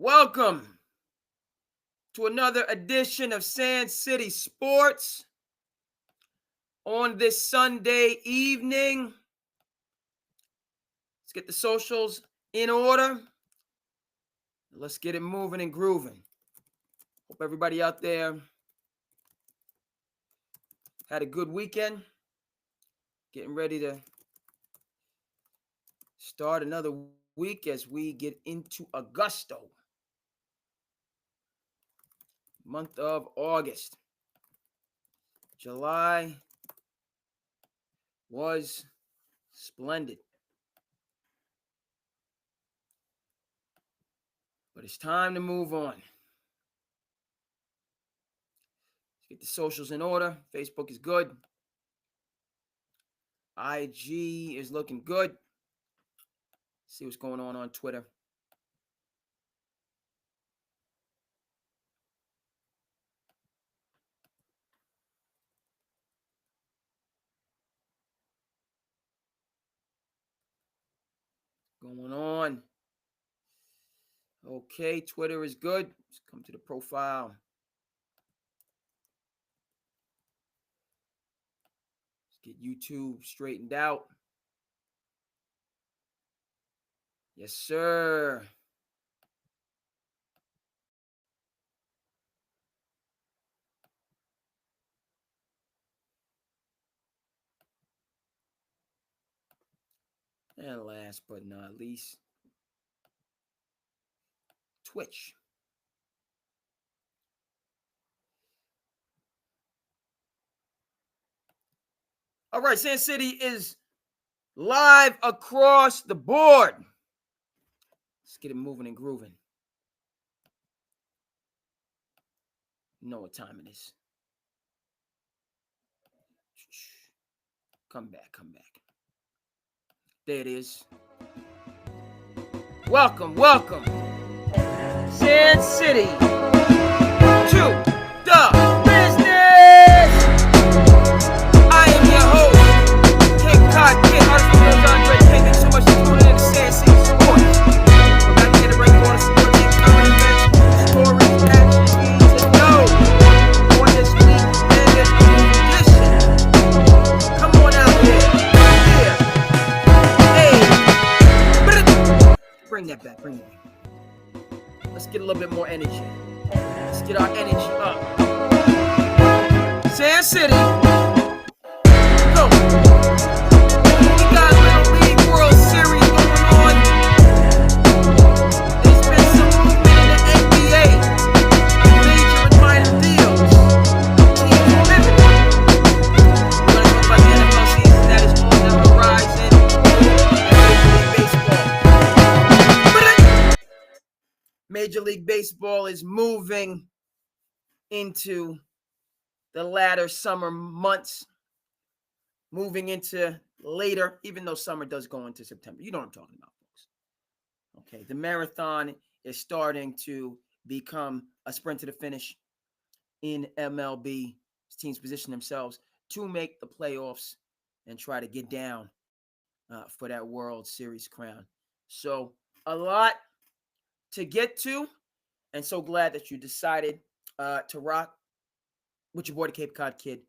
Welcome to another edition of SandCity Sports on this Sunday evening. Let's get the socials in order. Let's get it moving and grooving. Hope everybody out there had a good weekend. Getting ready to start another week as we get into Augusto. Month of August. July was splendid. But it's time to move on. Let's get the socials in order. Facebook is good. IG is looking good. See what's going on Twitter. Going on. Okay, Twitter is good. Let's come to the profile. Let's get YouTube straightened out. Yes, sir. And last but not least, Twitch. All right, SandCity is live across the board. Let's get it moving and grooving. You know what time it is. Come back. There it is. Welcome, SandCity to the business. I am your host, King Cod Kid, artist Andre King. Thanks so much for tuning in to SandCity Sports. We're back to get a break on sports and current events, stories that you need to know on this weekend edition. Come on out here. Hey. Bring that back. Let's get a little bit more energy. Let's get our energy up. SandCity. Go. We got Little League World Series going on. There's been some movement in the NBA. Major and minor deals. Teams pivoting. We're going to talk about the NFL season that is on the horizon. Major League Baseball is moving into the latter summer months, moving into later, even though summer does go into September. You know what I'm talking about, folks. Okay, the marathon is starting to become a sprint to the finish in MLB. Teams position themselves to make the playoffs and try to get down for that World Series crown. So a lot to get to, and so glad that you decided to rock with your boy, the Cape Cod Kid,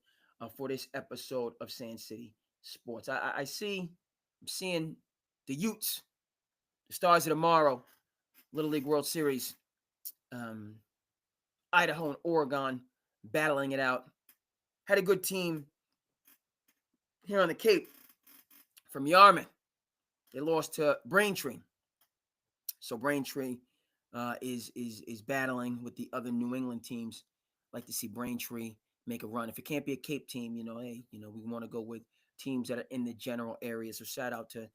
for this episode of SandCity Sports. I'm seeing the Utes, the Stars of Tomorrow, Little League World Series, Idaho and Oregon battling it out. Had a good team here on the Cape from Yarmouth. They lost to Braintree. So Braintree is battling with the other New England teams. Like to see Braintree make a run. If it can't be a Cape team, we want to go with teams that are in the general area. So shout out to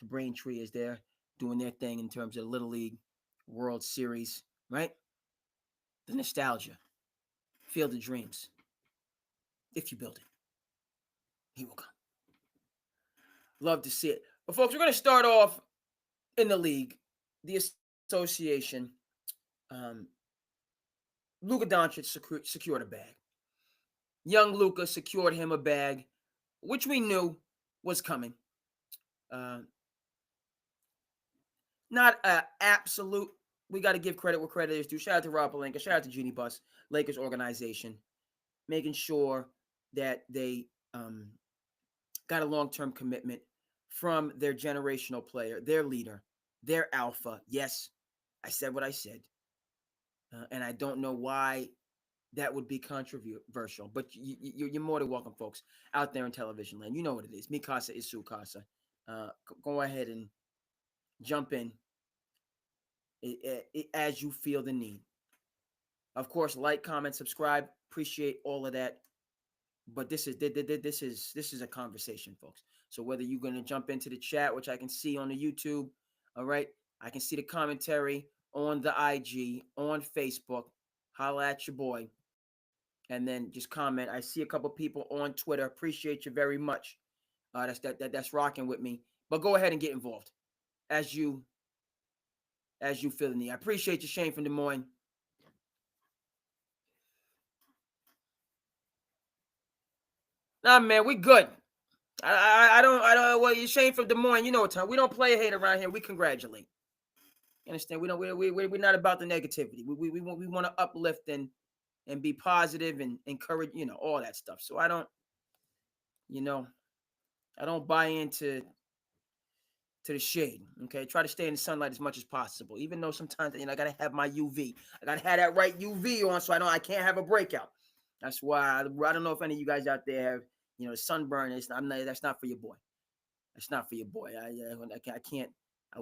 Braintree as they're doing their thing in terms of Little League World Series, right? The nostalgia, Field of Dreams. If you build it, he will come. Love to see it. But folks, we're going to start off in the league, the association. Luka Doncic secured a bag. Young Luka secured him a bag, which we knew was coming. Not an absolute we got to give credit where credit is due. Shout out to Rob Pelinka. Shout out to Genie Bus, Lakers organization, making sure that they got a long-term commitment from their generational player, their leader, their alpha. Yes, I said what I said. And I don't know why that would be controversial, but you're more than welcome, folks, out there in television land. You know what it is. Mi casa is su casa. Go ahead and jump in as you feel the need. Of course, like, comment, subscribe. Appreciate all of that. But this is a conversation, folks. So whether you're going to jump into the chat, which I can see on the YouTube, all right, I can see the commentary on the IG, on Facebook. Holla at your boy, and then just comment. I see a couple people on Twitter. Appreciate you very much. That's rocking with me. But go ahead and get involved as you feel the need. I appreciate you, Shane from Des Moines. Nah, man, we good. I don't. Well, you Shane from Des Moines. You know what time? We don't play hate around here. We congratulate. You understand? We don't. We're not about the negativity. We want to uplift and be positive and encourage. You know, all that stuff. So I don't. You know, I don't buy into the shade. Okay, try to stay in the sunlight as much as possible. Even though sometimes I gotta have my UV. I gotta have that right UV on, so I can't have a breakout. That's why I don't know if any of you guys out there have sunburn. That's not for your boy. That's not for your boy. I can't.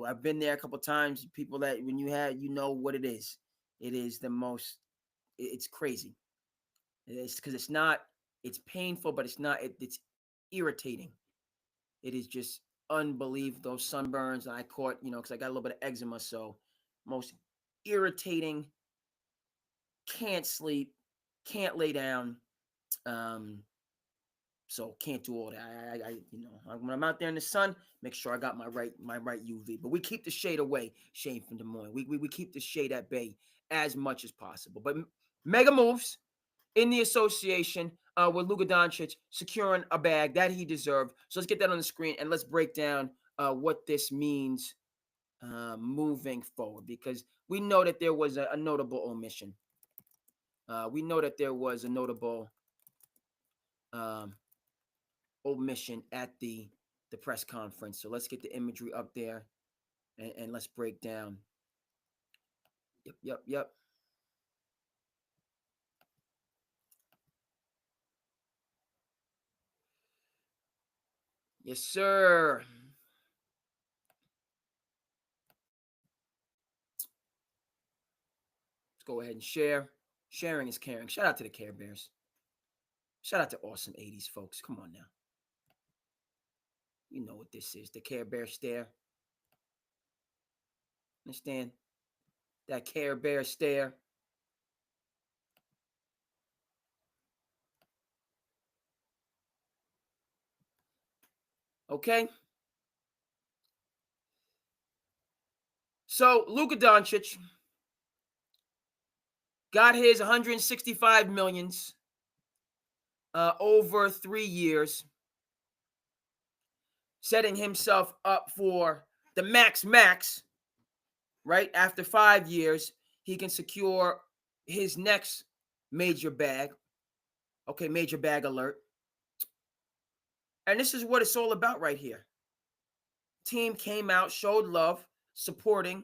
I've been there a couple times. People that when you know what it is. It is the most. It's crazy. It's because it's not. It's painful, but it's not. It's irritating. It is just unbelievable. Those sunburns I caught, because I got a little bit of eczema. So most irritating. Can't sleep. Can't lay down. So can't do all that. When I'm out there in the sun, make sure I got my right UV. But we keep the shade away, Shane from Des Moines. We keep the shade at bay as much as possible. But mega moves in the association with Luka Doncic securing a bag that he deserved. So let's get that on the screen and let's break down what this means moving forward, because we know that there was a notable omission. We know that there was a notable omission at the press conference. So let's get the imagery up there and let's break down. Yep. Yes, sir. Let's go ahead and share. Sharing is caring. Shout out to the Care Bears. Shout out to awesome 80s folks. Come on now. You know what this is. The Care Bear stare. Understand? That Care Bear stare. Okay? So, Luka Doncic got his 165 millions over 3 years, setting himself up for the max, right? After 5 years, he can secure his next major bag. Okay, major bag alert. And this is what it's all about right here. Team came out, showed love, supporting.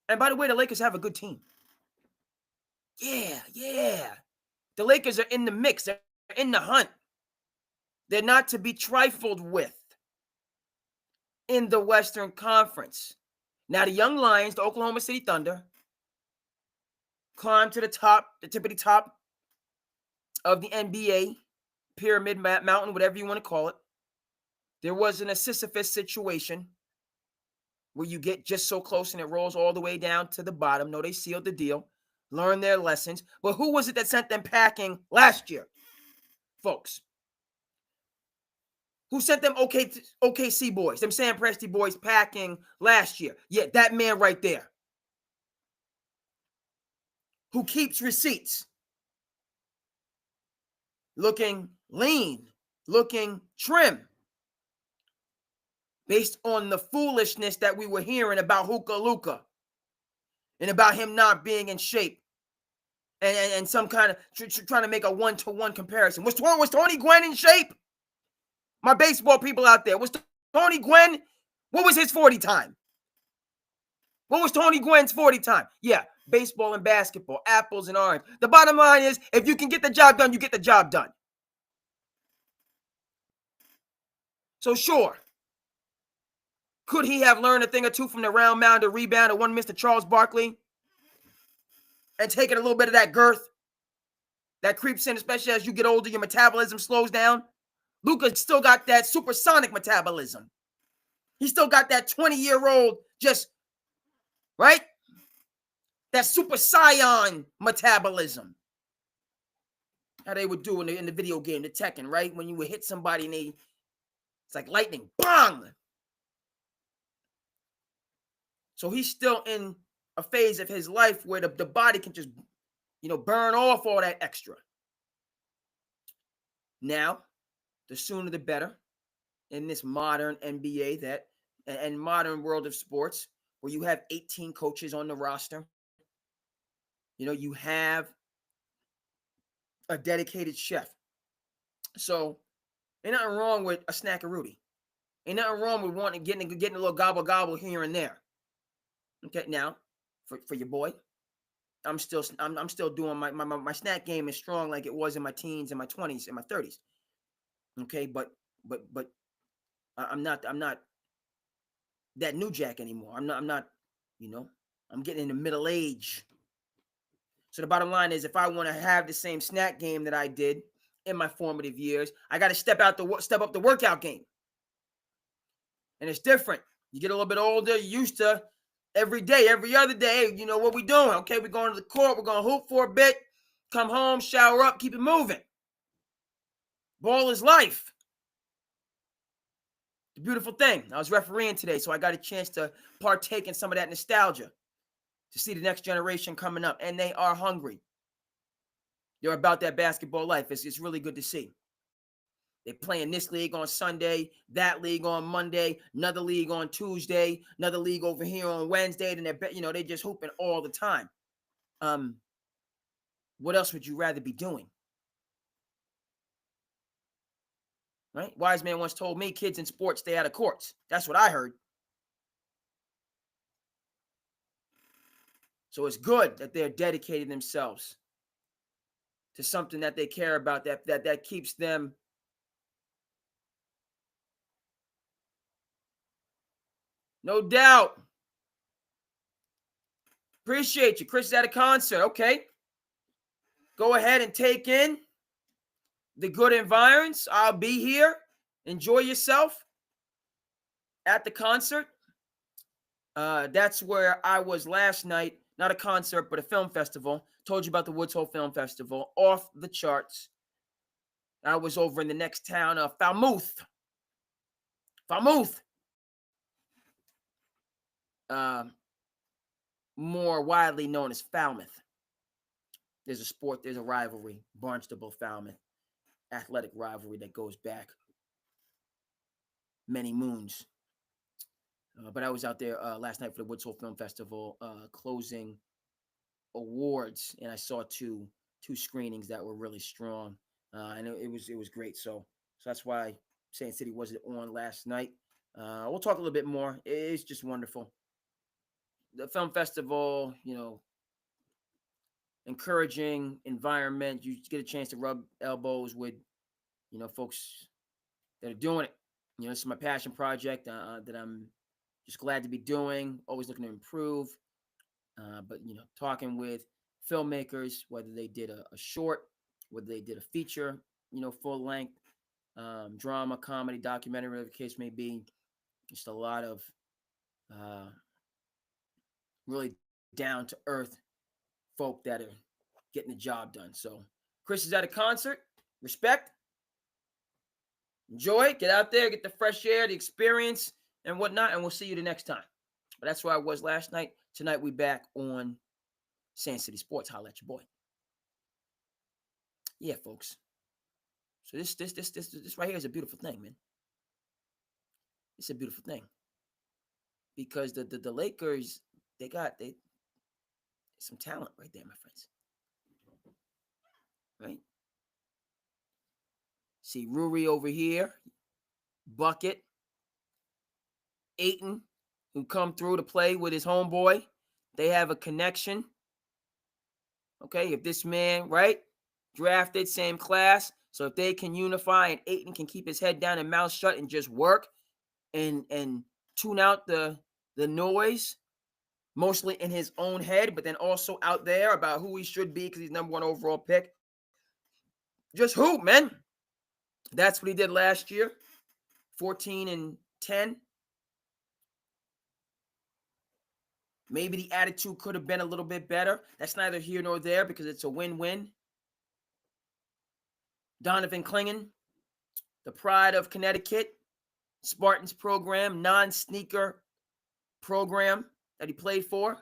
And by the way, the Lakers have a good team. Yeah. The Lakers are in the mix. They're in the hunt. They're not to be trifled with in the Western Conference. Now, the young Lions, the Oklahoma City Thunder, climbed to the tippity top of the NBA pyramid mountain, whatever you want to call it. There was an Sisyphus situation where you get just so close and it rolls all the way down to the bottom. No, they sealed the deal, learned their lessons. But who was it that sent them packing last year, folks? Who sent them OKC boys, them Sam Presti boys packing last year? Yeah, that man right there. Who keeps receipts. Looking lean, looking trim. Based on the foolishness that we were hearing about Luka. and about him not being in shape, and some kind of trying to make a one-to-one comparison. Was Tony Gwynn in shape? My baseball people out there, was Tony Gwynn? What was his 40 time? What was Tony Gwynn's 40 time? Yeah, baseball and basketball, apples and oranges. The bottom line is, if you can get the job done, you get the job done. So sure, could he have learned a thing or two from the round mound or rebound of one Mr. Charles Barkley and taken a little bit of that girth that creeps in, especially as you get older, your metabolism slows down? Luka still got that supersonic metabolism. He still got that 20-year-old just, right? That super scion metabolism. How they would do in the video game, the Tekken, right? When you would hit somebody and it's like lightning, bang! So he's still in a phase of his life where the body can just, burn off all that extra. Now, the sooner the better in this modern NBA and modern world of sports, where you have 18 coaches on the roster. You have a dedicated chef. So ain't nothing wrong with a snackarooty. Ain't nothing wrong with wanting getting a little gobble here and there. Okay, now for your boy, I'm still doing my snack game is strong like it was in my teens and my 20s and my 30s. Okay, but I'm not that new jack anymore. I'm not I'm getting into middle age. So the bottom line is, if I want to have the same snack game that I did in my formative years, I got to step up the workout game. And it's different. You get a little bit older, you're used to every day, every other day, what we doing? Okay, we're going to the court, we're going to hoop for a bit, come home, shower up, keep it moving. Ball is life. The beautiful thing. I was refereeing today, so I got a chance to partake in some of that nostalgia, to see the next generation coming up, and they are hungry. They're about that basketball life. It's really good to see. They're playing this league on Sunday, that league on Monday, another league on Tuesday, another league over here on Wednesday, and they're just hooping all the time. What else would you rather be doing? Right? Wise man once told me, kids in sports stay out of courts. That's what I heard. So it's good that they're dedicating themselves to something that they care about, that keeps them no doubt. Appreciate you. Chris is at a concert. Okay. Go ahead and take in the good environs. I'll be here. Enjoy yourself at the concert. That's where I was last night. Not a concert, but a film festival. Told you about the H.O.F Film Festival. Off the charts. I was over in the next town of Falmouth. More widely known as Falmouth. There's a rivalry. Barnstable-Falmouth. Athletic rivalry that goes back many moons. But I was out there last night for the H.O.F Film Festival closing awards, and I saw two screenings that were really strong, and it was great. So that's why SandCity wasn't on last night. We'll talk a little bit more. It's just wonderful. The film festival, encouraging environment. You get a chance to rub elbows with, folks that are doing it. This is my passion project that I'm just glad to be doing. Always looking to improve. But talking with filmmakers, whether they did a short, whether they did a feature, full length, drama, comedy, documentary, whatever the case may be. Just a lot of really down to earth folk that are getting the job done. So Chris is at a concert. Respect. Enjoy. Get out there, get the fresh air, the experience, and whatnot. And we'll see you the next time. But that's where I was last night. Tonight we back on SandCity Sports. Holla at your boy. Yeah, folks. So this right here is a beautiful thing, man. It's a beautiful thing. Because the Lakers, they Some talent right there, my friends. Right? See Ruri over here, Bucket, Ayton, who come through to play with his homeboy. They have a connection. Okay, if this man, right, drafted, same class, so if they can unify and Ayton can keep his head down and mouth shut and just work and tune out the noise, mostly in his own head, but then also out there about who he should be because he's #1 overall pick. Just hoop, man. That's what he did last year. 14-10. Maybe the attitude could have been a little bit better. That's neither here nor there because it's a win-win. Donovan Clingan, the pride of Connecticut, Spartans program, non-sneaker program that he played for.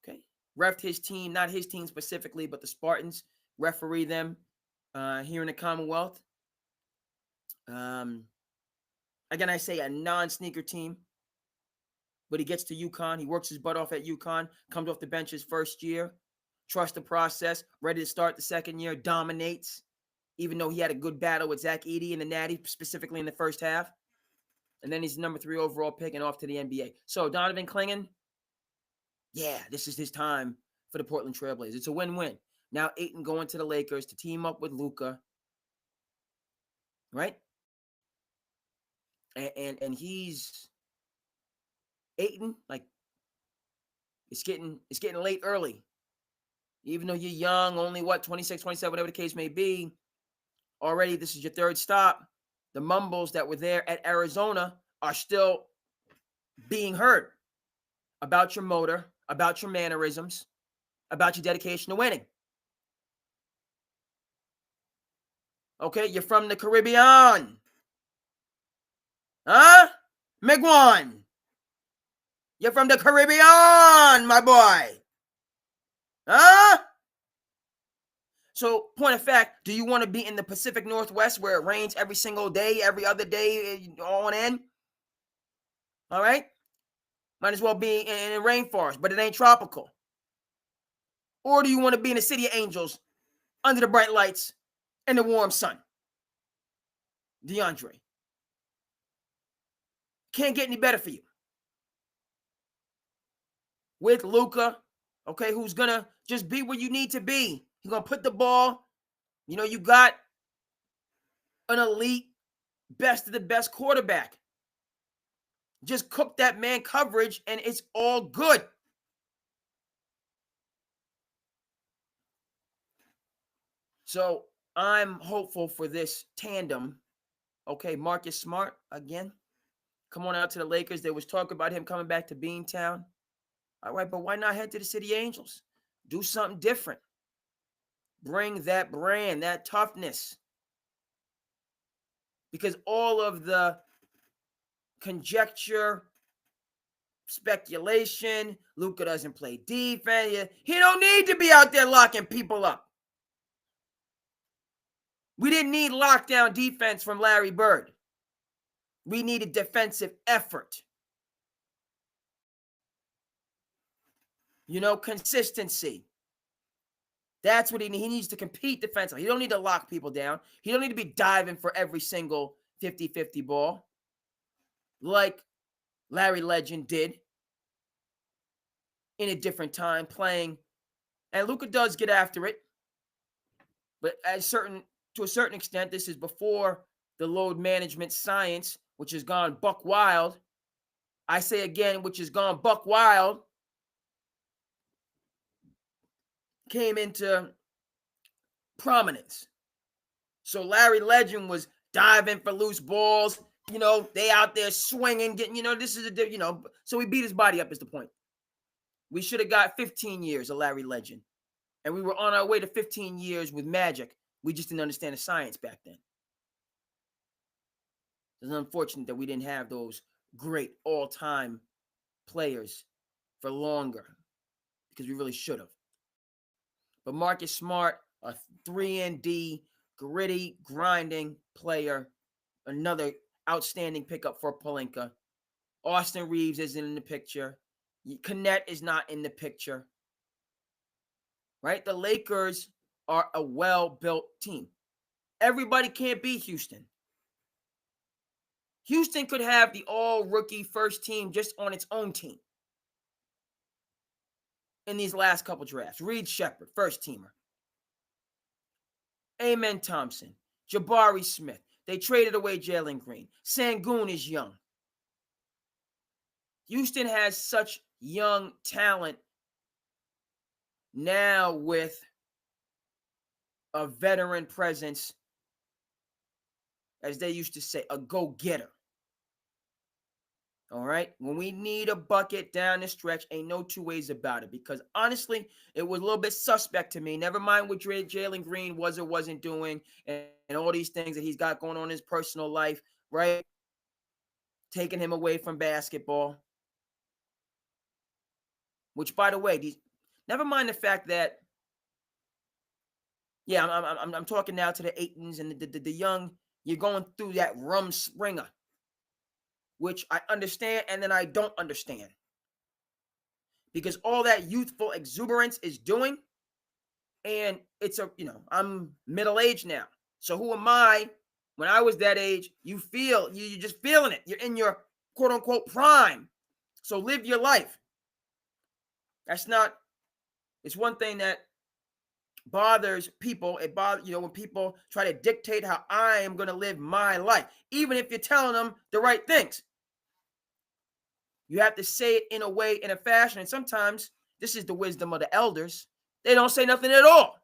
Okay. Reffed his team, not his team specifically, but the Spartans, referee them here in the Commonwealth. Again, I say a non-sneaker team, but he gets to UConn. He works his butt off at UConn, comes off the bench his first year, trusts the process, ready to start the second year, dominates, even though he had a good battle with Zach Edey in the Natty, specifically in the first half. And then he's the #3 overall pick and off to the NBA. So Donovan Clingan, yeah, this is his time for the Portland Trailblazers. It's a win-win. Now Ayton going to the Lakers to team up with Luka, right? And he's Ayton, like it's getting late early. Even though you're young, only 26, 27, whatever the case may be, already this is your third stop. The mumbles that were there at Arizona are still being heard about your motor, about your mannerisms, about your dedication to winning. Okay, you're from the Caribbean. Huh? Miguan. You're from the Caribbean, my boy. Huh? So, point of fact, do you want to be in the Pacific Northwest where it rains every single day, every other day, on end? All right? Might as well be in a rainforest, but it ain't tropical. Or do you want to be in the City of Angels under the bright lights and the warm sun? DeAndre. Can't get any better for you. With Luka, okay, who's going to just be where you need to be. He's going to put the ball, you got an elite, best of the best quarterback. Just cook that man coverage and it's all good. So I'm hopeful for this tandem. Okay, Marcus Smart, again, come on out to the Lakers. There was talk about him coming back to Beantown. All right, but why not head to the City Angels? Do something different. Bring that brand, that toughness. Because all of the conjecture, speculation, Luka doesn't play defense. He don't need to be out there locking people up. We didn't need lockdown defense from Larry Bird. We needed defensive effort. Consistency. That's what he needs. He needs to compete defensively. He don't need to lock people down. He don't need to be diving for every single 50-50 ball like Larry Legend did in a different time playing. And Luka does get after it. But to a certain extent, this is before the load management science, which has gone buck wild. I say again, which has gone buck wild, came into prominence. So Larry Legend was diving for loose balls. They out there swinging, getting, this is so he beat his body up is the point. We should have got 15 years of Larry Legend. And we were on our way to 15 years with Magic. We just didn't understand the science back then. It's unfortunate that we didn't have those great all-time players for longer because we really should have. But Marcus Smart, a 3-and-D, gritty, grinding player, another outstanding pickup for Pelinka. Austin Reeves isn't in the picture. Connect is not in the picture, right? The Lakers are a well-built team. Everybody can't be Houston. Houston could have the all-rookie first team just on its own team in these last couple drafts. Reed Shepherd, first teamer. Amen Thompson, Jabari Smith. They traded away Jalen Green. Sengun is young. Houston has such young talent now with a veteran presence, as they used to say, a go-getter. All right? When we need a bucket down the stretch, ain't no two ways about it. Because honestly, it was a little bit suspect to me. Never mind what Jalen Green was or wasn't doing and all these things that he's got going on in his personal life, right? Taking him away from basketball. Which, by the way, never mind the fact that, yeah, I'm talking now to the Aitons and the young. You're going through that rum springer, which I understand and then I don't understand. Because all that youthful exuberance is doing, and it's I'm middle-aged now. So who am I? When I was that age, you're just feeling it. You're in your quote-unquote prime. So live your life. It's one thing that bothers people. It bothers, when people try to dictate how I am going to live my life, even if you're telling them the right things. You have to say it in a way, in a fashion, and sometimes this is the wisdom of the elders. They don't say nothing at all,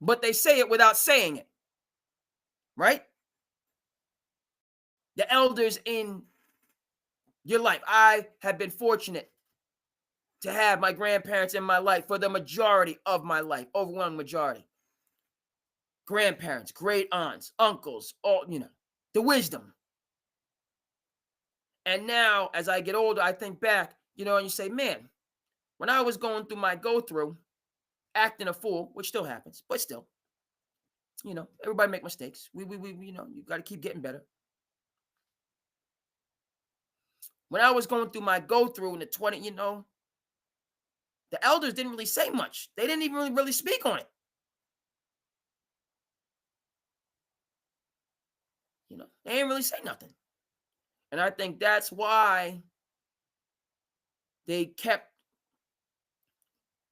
but they say it without saying it, right? The elders in your life. I have been fortunate to have my grandparents in my life for the majority of my life, overwhelming majority. Grandparents, great aunts, uncles, all, the wisdom. And now, as I get older, I think back, and you say, man, when I was going through my go-through, acting a fool, which still happens, but still, everybody make mistakes. We you got to keep getting better. When I was going through my go-through in the 20, the elders didn't really say much. They didn't even really speak on it. They didn't really say nothing. And I think that's why they kept,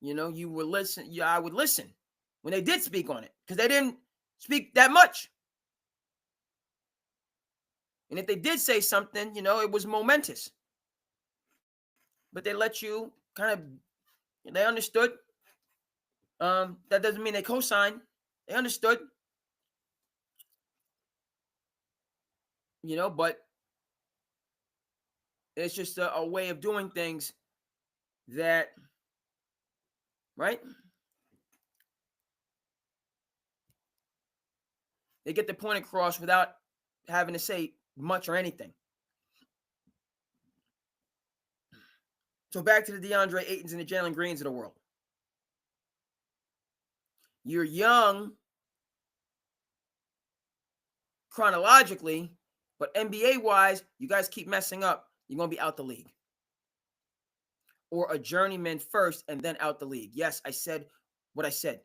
you would listen. Yeah, I would listen when they did speak on it because they didn't speak that much. And if they did say something, it was momentous. But they let you they understood. That doesn't mean they co-signed. They understood. But it's just a way of doing things that, right? They get the point across without having to say much or anything. So back to the DeAndre Aytons and the Jalen Greens of the world. You're young chronologically, but NBA-wise, you guys keep messing up, you're going to be out the league. Or a journeyman first and then out the league. Yes, I said what I said.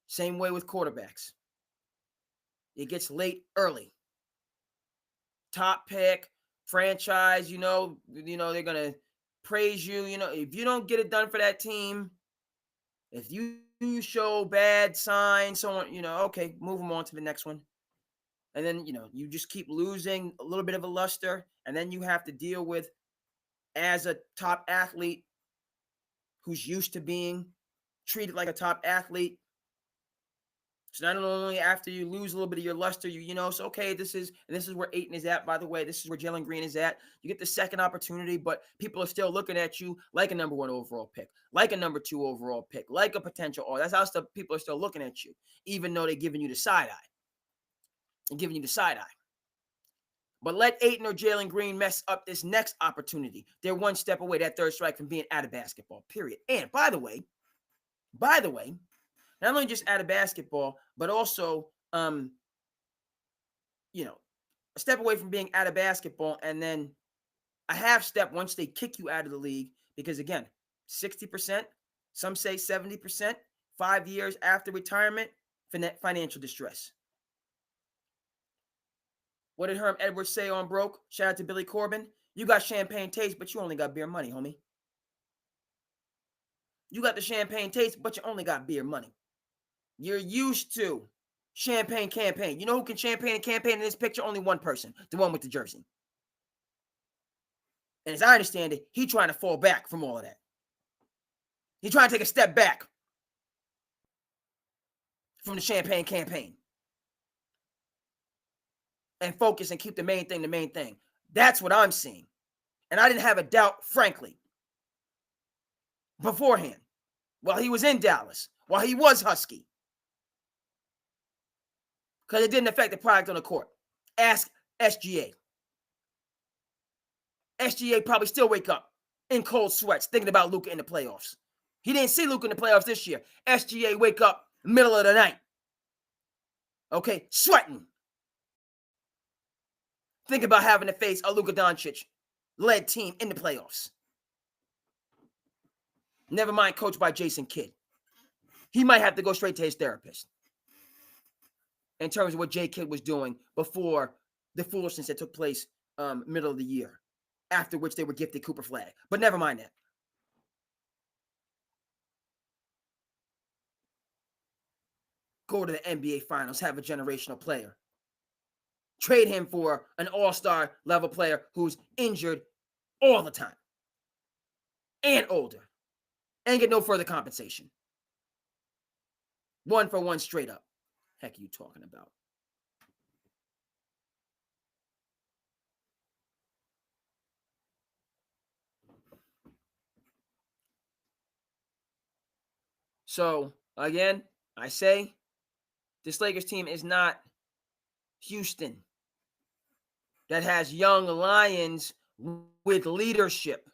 Same way with quarterbacks. It gets late early. Top pick, franchise, they're going to praise you. If you don't get it done for that team, if you show bad signs, someone, okay, move them on to the next one. And then, you just keep losing a little bit of a luster. And then you have to deal with, as a top athlete who's used to being treated like a top athlete. So not only after you lose a little bit of your luster, so okay, this is where Ayton is at, by the way. This is where Jalen Green is at. You get the second opportunity, but people are still looking at you like a number 1 overall pick, like a number 2 overall pick, like a potential all. That's how people are still looking at you, even though they're giving you the side eye. But let Ayton or Jalen Green mess up this next opportunity. They're one step away, that third strike, from being out of basketball, period. And by the way, not only just out of basketball, but also, a step away from being out of basketball and then a half step once they kick you out of the league, because again, 60%, some say 70%, 5 years after retirement, financial distress. What did Herm Edwards say on Broke? Shout out to Billy Corbin. You got champagne taste, but you only got beer money, homie. You got the champagne taste, but you only got beer money. You're used to champagne campaign. You know who can champagne and campaign in this picture? Only one person, the one with the jersey. And as I understand it, he's trying to fall back from all of that. He's trying to take a step back from the champagne campaign and focus and keep the main thing the main thing. That's what I'm seeing. And I didn't have a doubt, frankly, beforehand, while he was in Dallas, while he was Husky. Because it didn't affect the product on the court. Ask SGA. SGA probably still wake up in cold sweats thinking about Luka in the playoffs. He didn't see Luka in the playoffs this year. SGA wake up middle of the night. Okay, sweating. Think about having to face a Luka Doncic-led team in the playoffs. Never mind coached by Jason Kidd. He might have to go straight to his therapist in terms of what J. Kidd was doing before the foolishness that took place middle of the year, after which they were gifted Cooper Flag. But never mind that. Go to the NBA Finals, have a generational player. Trade him for an all-star level player who's injured all the time and older and get no further compensation. 1 for 1 straight up. Heck are you talking about? So, again, I say this Lakers team is not Houston that has young lions with leadership.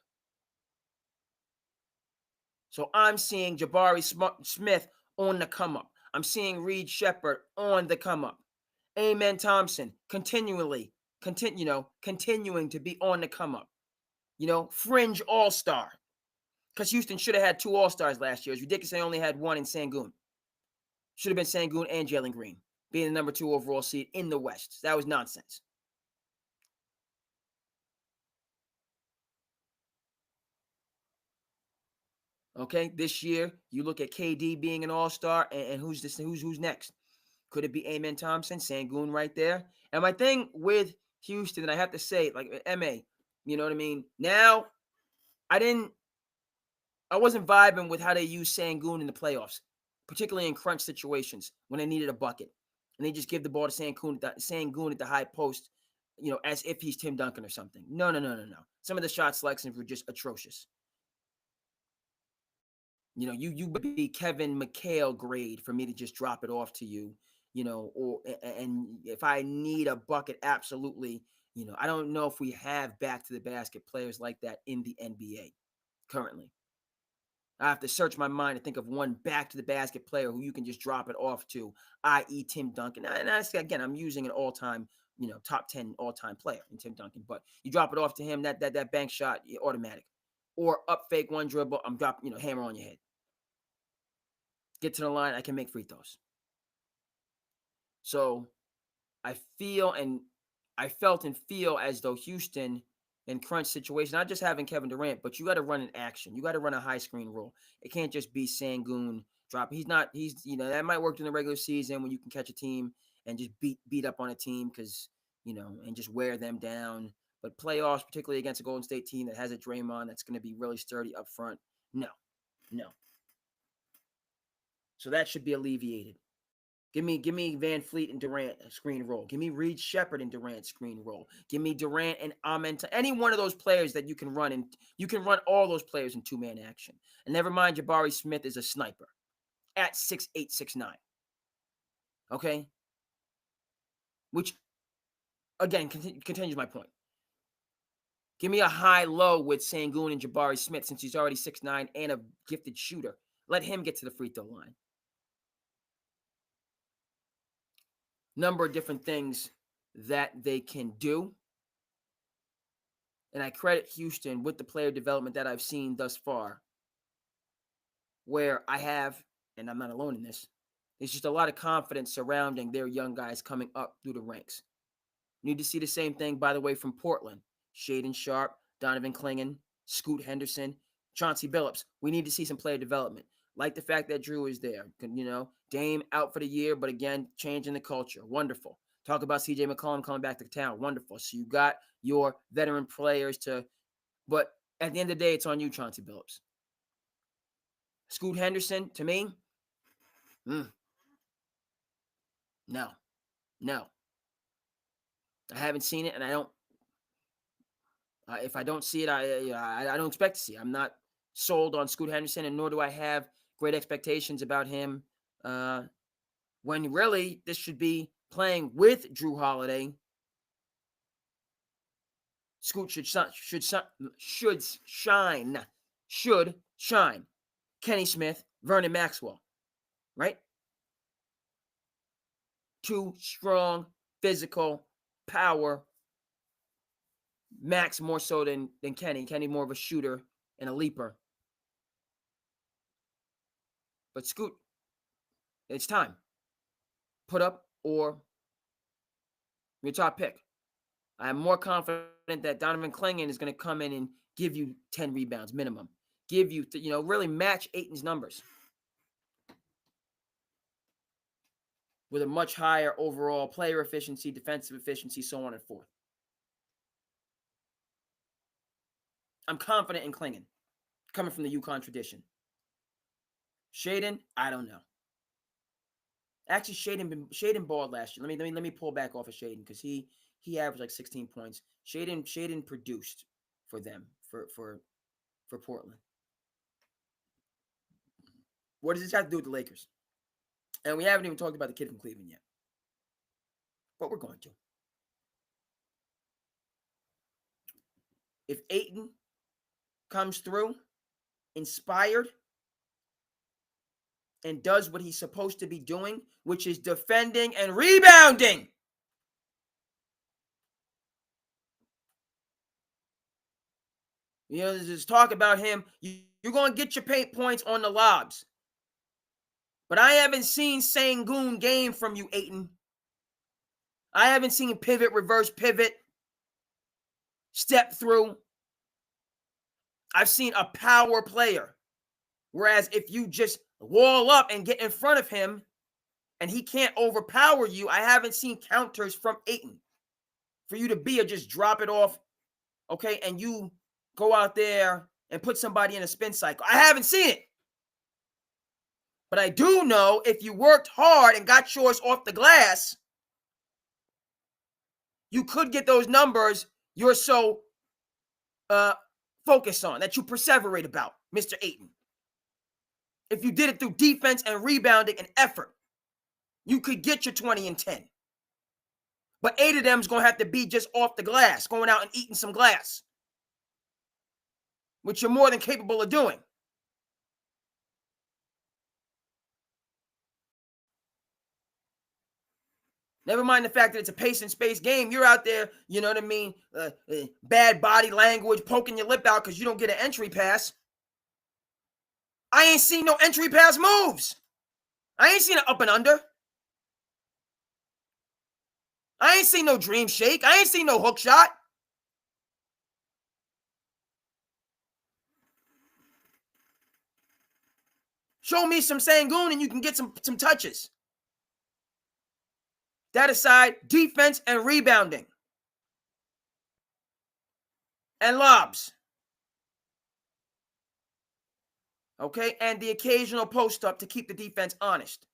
So I'm seeing Jabari Smith on the come up. I'm seeing Reed Shepherd on the come up. Amen Thompson continuing to be on the come up. Fringe all-star. Because Houston should have had 2 all-stars last year. It's ridiculous they only had 1 in Sengun. Should have been Sengun and Jalen Green being the number 2 overall seed in the West. That was nonsense. Okay, this year you look at KD being an all-star, and who's next? Could it be Amen Thompson, Sengun right there? And my thing with Houston, and I have to say, like MA, you know what I mean? Now, I wasn't vibing with how they use Sengun in the playoffs, particularly in crunch situations when they needed a bucket. And they just give the ball to Sengun at the high post, as if he's Tim Duncan or something. No. Some of the shot selections were just atrocious. You would be Kevin McHale grade for me to just drop it off to you, and if I need a bucket, absolutely, I don't know if we have back to the basket players like that in the NBA currently. I have to search my mind to think of one back to the basket player who you can just drop it off to, i.e. Tim Duncan. And again, I'm using an all-time, top 10 all-time player in Tim Duncan, but you drop it off to him, that bank shot, automatic. Or up fake one dribble, I'm dropping, hammer on your head. Get to the line, I can make free throws. So I felt and feel as though Houston in crunch situation, not just having Kevin Durant, but you got to run an action. You got to run a high screen roll. It can't just be Sengun drop. That might work in the regular season when you can catch a team and just beat up on a team because, and just wear them down. But playoffs, particularly against a Golden State team that has a Draymond that's going to be really sturdy up front, no. So that should be alleviated. Give me Van Fleet and Durant screen roll. Give me Reed Shepherd and Durant screen roll. Give me Durant and Amen. Any one of those players that you can run, and you can run all those players in 2-man action. And never mind, Jabari Smith is a sniper at 6'8", 6'9". Okay? Which, again, continues my point. Give me a high-low with Sengun and Jabari Smith since he's already 6'9" and a gifted shooter. Let him get to the free throw line. Number of different things that they can do. and I credit Houston with the player development that I've seen thus far, where I have, and I'm not alone in this, there's just a lot of confidence surrounding their young guys coming up through the ranks. Need to see the same thing, by the way, from Portland. Shaedon Sharpe, Donovan Clingan, Scoot Henderson, Chauncey Billups. We need to see some player development. Like the fact that Drew is there. Dame out for the year, but again, changing the culture. Wonderful. Talk about C.J. McCollum coming back to town. Wonderful. So you got your veteran players but at the end of the day, it's on you, Chauncey Billups. Scoot Henderson, to me, no. I haven't seen it, and I don't. If I don't see it, I don't expect to see it. I'm not sold on Scoot Henderson, and nor do I have great expectations about him. When really this should be playing with Drew Holiday. Scoot should shine. Kenny Smith, Vernon Maxwell, right? Two strong, physical, power. Max more so than Kenny. Kenny more of a shooter and a leaper. But Scoot, it's time. Put up or your top pick. I am more confident that Donovan Clingan is going to come in and give you 10 rebounds minimum. Give you, really match Ayton's numbers with a much higher overall player efficiency, defensive efficiency, so on and forth. I'm confident in Clingan, coming from the UConn tradition. Shaedon, I don't know. Actually, Shaedon balled last year. Let me pull back off of Shaedon because he averaged like 16 points. Shaedon produced for them for Portland. What does this have to do with the Lakers? And we haven't even talked about the kid from Cleveland yet, but we're going to. If Ayton comes through inspired and does what he's supposed to be doing, which is defending and rebounding, there's talk about him. You're going to get your paint points on the lobs. But I haven't seen Sengun game from you, Ayton. I haven't seen pivot, reverse pivot, step through. I've seen a power player. Whereas if you just wall up and get in front of him and he can't overpower you, I haven't seen counters from Ayton. For you to be or just drop it off, okay, and you go out there and put somebody in a spin cycle. I haven't seen it. But I do know if you worked hard and got yours off the glass, you could get those numbers you're so focused on, that you perseverate about, Mr. Ayton. If you did it through defense and rebounding and effort, you could get your 20 and 10. But 8 of them is going to have to be just off the glass, going out and eating some glass, which you're more than capable of doing. Never mind the fact that it's a pace and space game. You're out there, you know what I mean? Bad body language, poking your lip out because you don't get an entry pass. I ain't seen no entry pass moves. I ain't seen an up and under. I ain't seen no dream shake. I ain't seen no hook shot. Show me some Sengun and you can get some touches. That aside, defense and rebounding. And lobs. Okay? And the occasional post-up to keep the defense honest.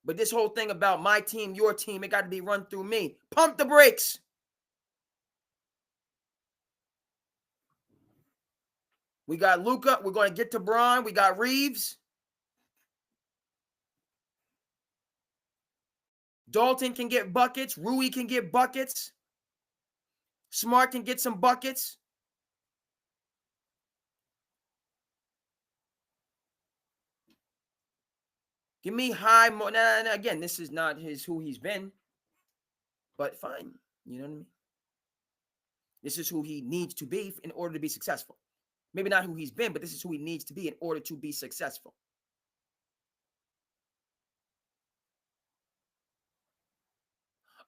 But this whole thing about my team, your team, it got to be run through me. Pump the brakes. We got Luka. We're going to get to Braun. We got Reeves. Dalton can get buckets. Rui can get buckets. Smart can get some buckets. Give me high. Again, this is not who he's been. But fine. You know what I mean? This is who he needs to be in order to be successful. Maybe not who he's been, but this is who he needs to be in order to be successful.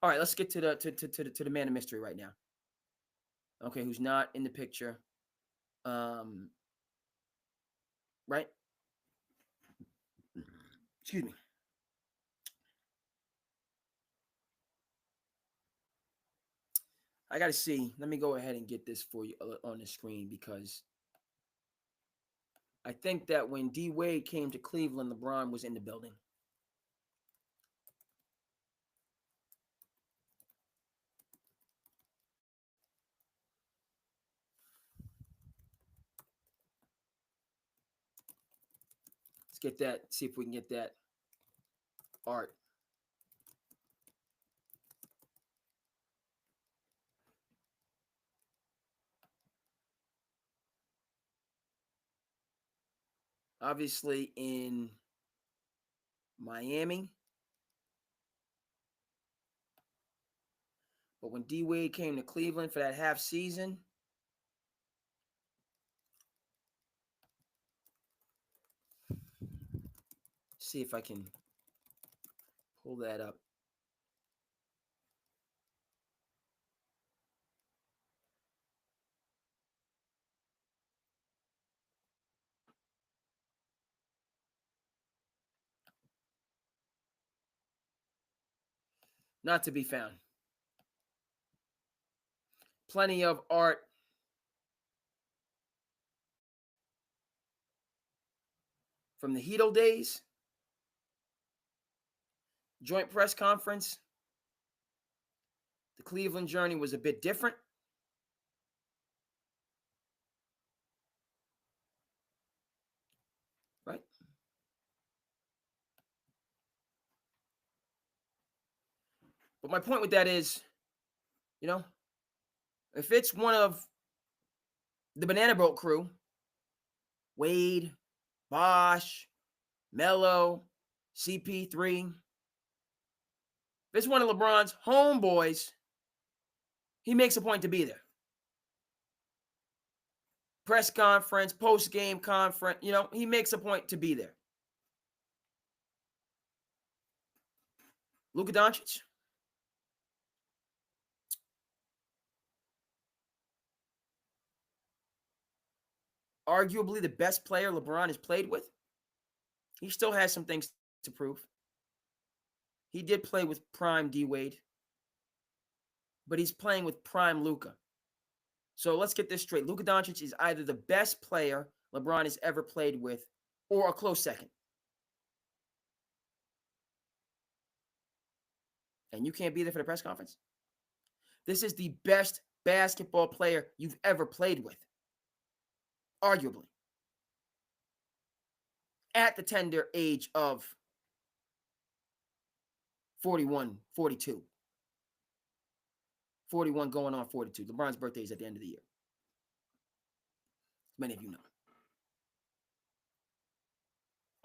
All right, let's get to the man of mystery right now. Okay, who's not in the picture? Right? Excuse me. I got to see. Let me go ahead and get this for you on the screen because I think that when D Wade came to Cleveland, LeBron was in the building. Let's get that. See if we can get that art. Obviously in Miami. But when D Wade came to Cleveland for that half season, see if I can pull that up. Not to be found. Plenty of art. From the Hedo days, joint press conference. The Cleveland journey was a bit different. Right? But my point with that is, if it's one of the Banana Boat crew, Wade, Bosh, Melo, CP3, if it's one of LeBron's homeboys, he makes a point to be there. Press conference, post-game conference, he makes a point to be there. Luka Doncic. Arguably the best player LeBron has played with. He still has some things to prove. He did play with prime D Wade, but he's playing with prime Luka. So let's get this straight. Luka Doncic is either the best player LeBron has ever played with or a close second. And you can't be there for the press conference? This is the best basketball player you've ever played with. Arguably. At the tender age of 41, 42. 41 going on 42. LeBron's birthday is at the end of the year. Many of you know.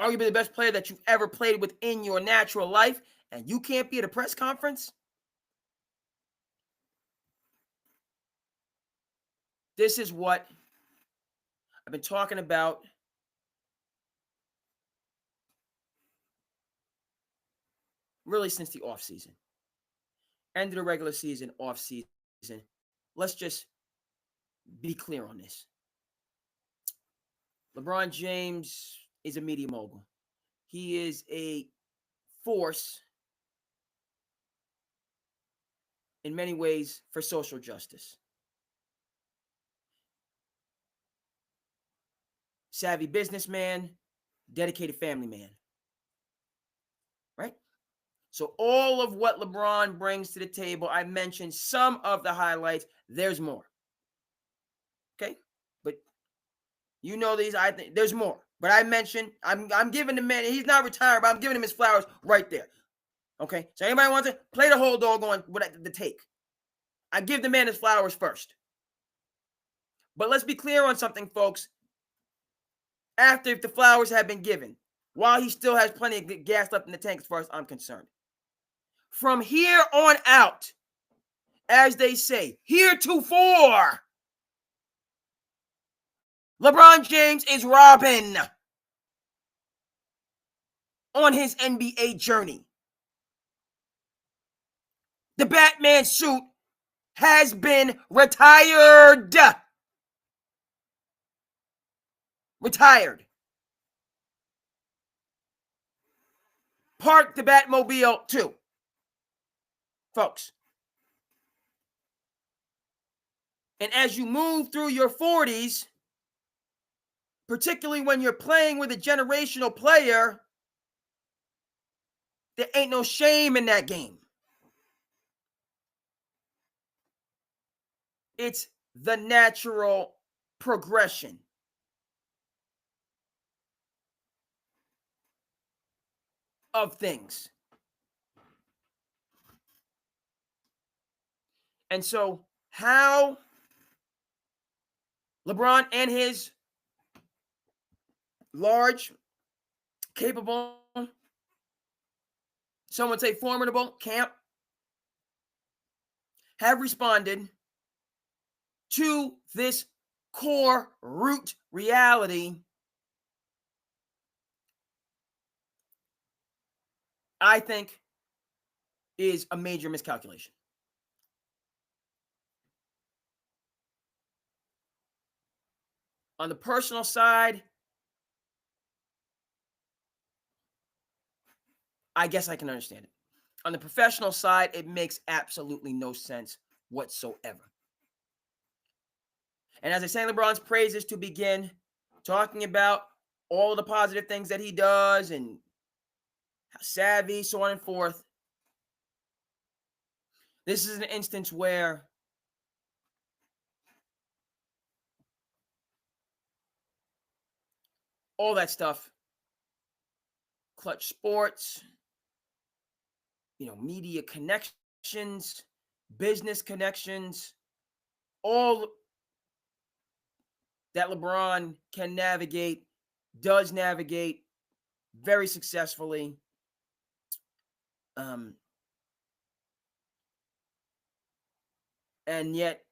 Arguably the best player that you've ever played with in your natural life, and you can't be at a press conference? This is what I've been talking about really since the offseason. End of the regular season, offseason. Let's just be clear on this. LeBron James is a media mogul. He is a force in many ways for social justice. Savvy businessman, dedicated family man. Right? So all of what LeBron brings to the table, I mentioned some of the highlights. There's more. Okay? But you know these, I think there's more. But I mentioned, I'm giving the man, he's not retired, but I'm giving him his flowers right there. Okay? So anybody wants to play the whole dog on the take. I give the man his flowers first. But let's be clear on something, folks. After the flowers have been given, while he still has plenty of gas left in the tank as far as I'm concerned. From here on out, as they say, heretofore, LeBron James is Robin on his NBA journey. The Batman suit has been retired. Retired. Park the Batmobile too, folks. And as you move through your 40s, particularly when you're playing with a generational player, there ain't no shame in that game. It's the natural progression. Of things. And so, how LeBron and his large, capable, some would say formidable camp have responded to this core root reality, I think, is a major miscalculation. On the personal side, I guess I can understand it. On the professional side, it makes absolutely no sense whatsoever. And as I sang LeBron's praises to begin, talking about all the positive things that he does and how savvy, so on and forth, this is an instance where all that stuff, clutch sports, media connections, business connections, all that LeBron can navigate, does navigate very successfully. And yet,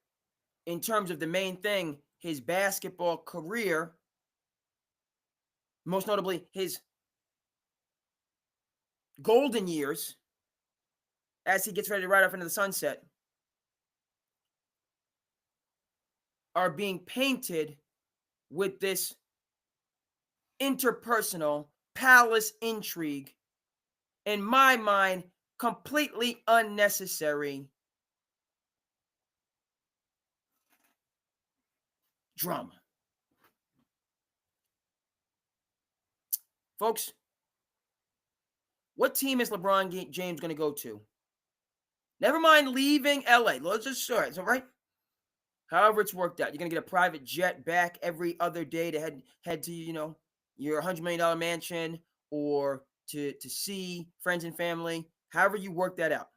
in terms of the main thing, his basketball career, most notably his golden years, as he gets ready to ride off into the sunset, are being painted with this interpersonal palace intrigue, in my mind, completely unnecessary drama. Folks, what team is LeBron James going to go to? Never mind leaving LA. Let's just start. So, right? However it's worked out. You're going to get a private jet back every other day to head to, your $100 million mansion or to see friends and family. However you work that out.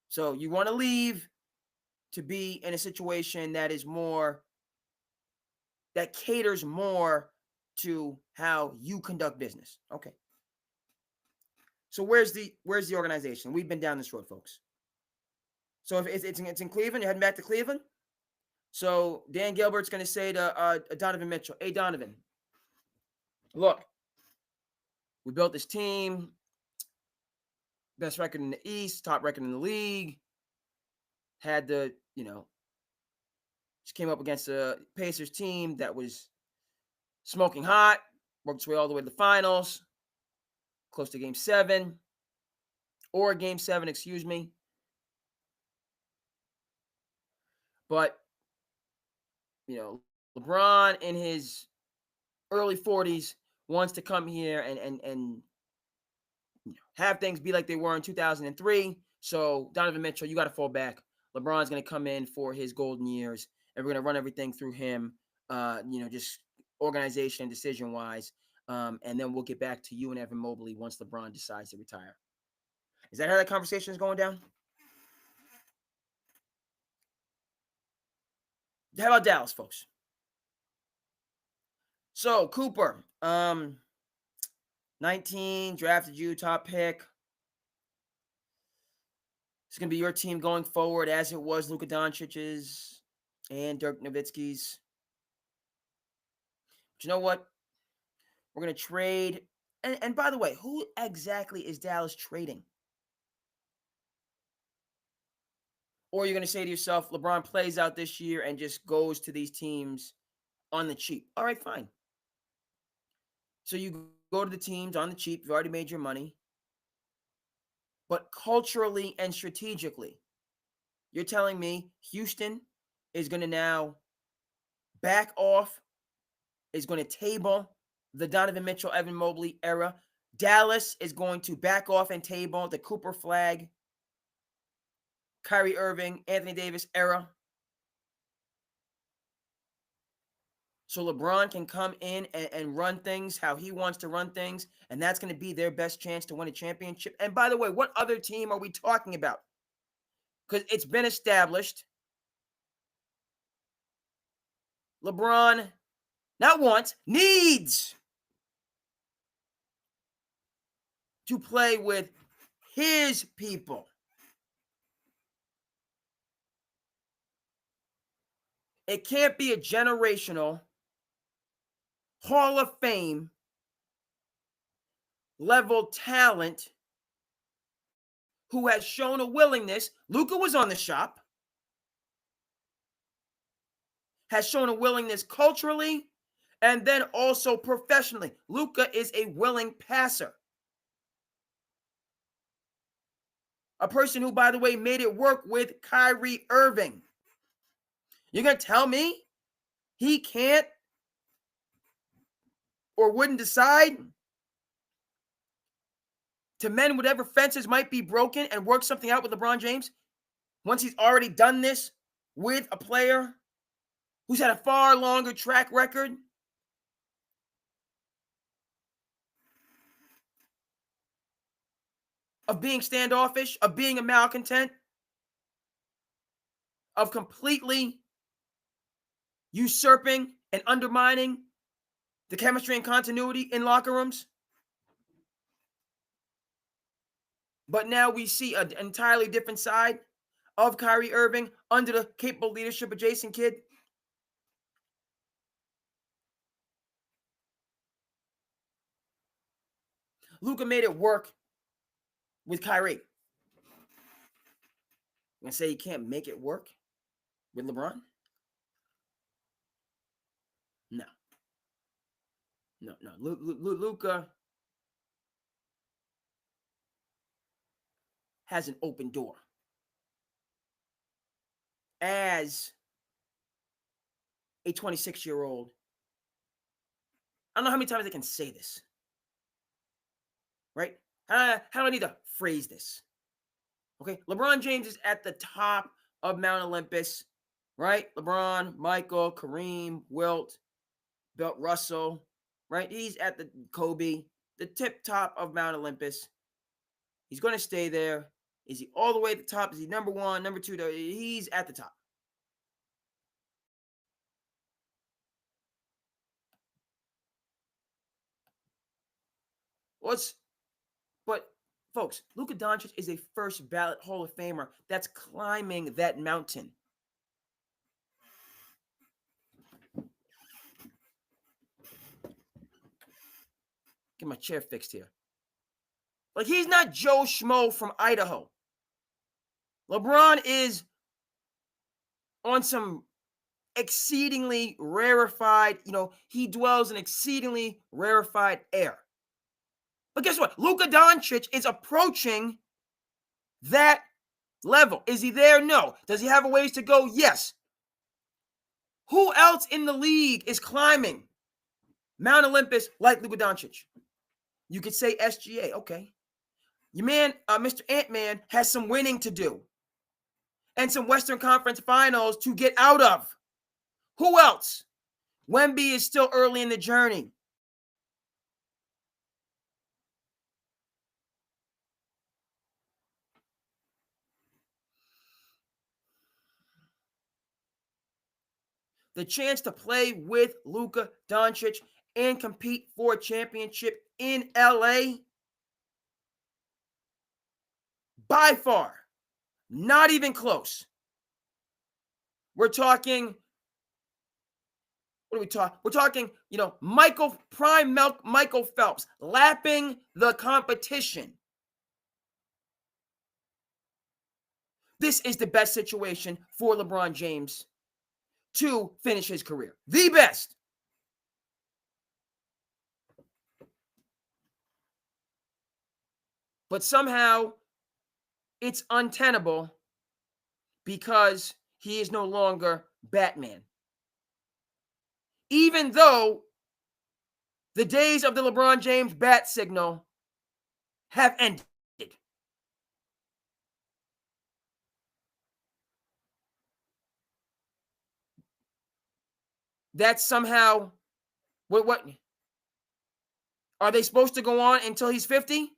So you want to leave to be in a situation that is more, that caters more to how you conduct business. Okay. So where's the organization? We've been down this road, folks. So if it's in Cleveland, you're heading back to Cleveland. So Dan Gilbert's going to say to Donovan Mitchell, "Hey, Donovan, look, we built this team, best record in the East, top record in the league, had the, just came up against a Pacers team that was smoking hot, worked its way all the way to the finals, close to game 7, or game 7, excuse me. But, LeBron in his early 40s wants to come here and have things be like they were in 2003. So Donovan Mitchell, you got to fall back. LeBron's going to come in for his golden years, and we're going to run everything through him, just organization and decision-wise. And then we'll get back to you and Evan Mobley once LeBron decides to retire." Is that how that conversation is going down? How about Dallas, folks? So Cooper, 19, drafted you, top pick. It's going to be your team going forward as it was Luka Doncic's and Dirk Nowitzki's. But you know what? We're going to trade. And by the way, who exactly is Dallas trading? Or you're going to say to yourself, LeBron plays out this year and just goes to these teams on the cheap. All right, fine. So you go to the teams on the cheap. You've already made your money. But culturally and strategically, you're telling me Houston is going to now back off, is going to table the Donovan Mitchell, Evan Mobley era. Dallas is going to back off and table the Cooper Flag, Kyrie Irving, Anthony Davis era. So LeBron can come in and run things how he wants to run things, and that's going to be their best chance to win a championship. And by the way, what other team are we talking about? Because it's been established. LeBron, not wants, needs to play with his people. It can't be a generational Hall of Fame level talent who has shown a willingness. Luka was on the shop, has shown a willingness culturally and then also professionally. Luka is a willing passer. A person who, by the way, made it work with Kyrie Irving. You're going to tell me he can't or wouldn't decide to mend whatever fences might be broken and work something out with LeBron James once he's already done this with a player who's had a far longer track record? Of being standoffish, of being a malcontent, of completely usurping and undermining the chemistry and continuity in locker rooms. But now we see an entirely different side of Kyrie Irving under the capable leadership of Jason Kidd. Luka made it work with Kyrie. I'm going to say he can't make it work with LeBron? No. No. Luka has an open door. As a 26-year-old, I don't know how many times I can say this, right? How do I need to phrase this? Okay, LeBron James is at the top of Mount Olympus, right? LeBron, Michael, Kareem, Wilt, Bill Russell, right? He's at the Kobe, the tip top of Mount Olympus. He's going to stay there. Is he all the way at the top? Is he number one, number two? He's at the top. But folks, Luka Doncic is a first ballot Hall of Famer that's climbing that mountain. Get my chair fixed here. Like, he's not Joe Schmo from Idaho. LeBron is on some exceedingly rarefied, he dwells in exceedingly rarefied air. But guess what? Luka Doncic is approaching that level. Is he there? No. Does he have a ways to go? Yes. Who else in the league is climbing Mount Olympus like Luka Doncic? You could say SGA. Okay. Your man, Mr. Ant-Man, has some winning to do and some Western Conference Finals to get out of. Who else? Wemby is still early in the journey. The chance to play with Luka Doncic and compete for a championship in LA, by far Not even close. We're talking, what are we talking? We're talking, Michael Phelps lapping the competition. This is the best situation for LeBron James to finish his career. The best. But somehow it's untenable because he is no longer Batman. Even though the days of the LeBron James bat signal have ended. That's somehow what are they supposed to go on until he's 50?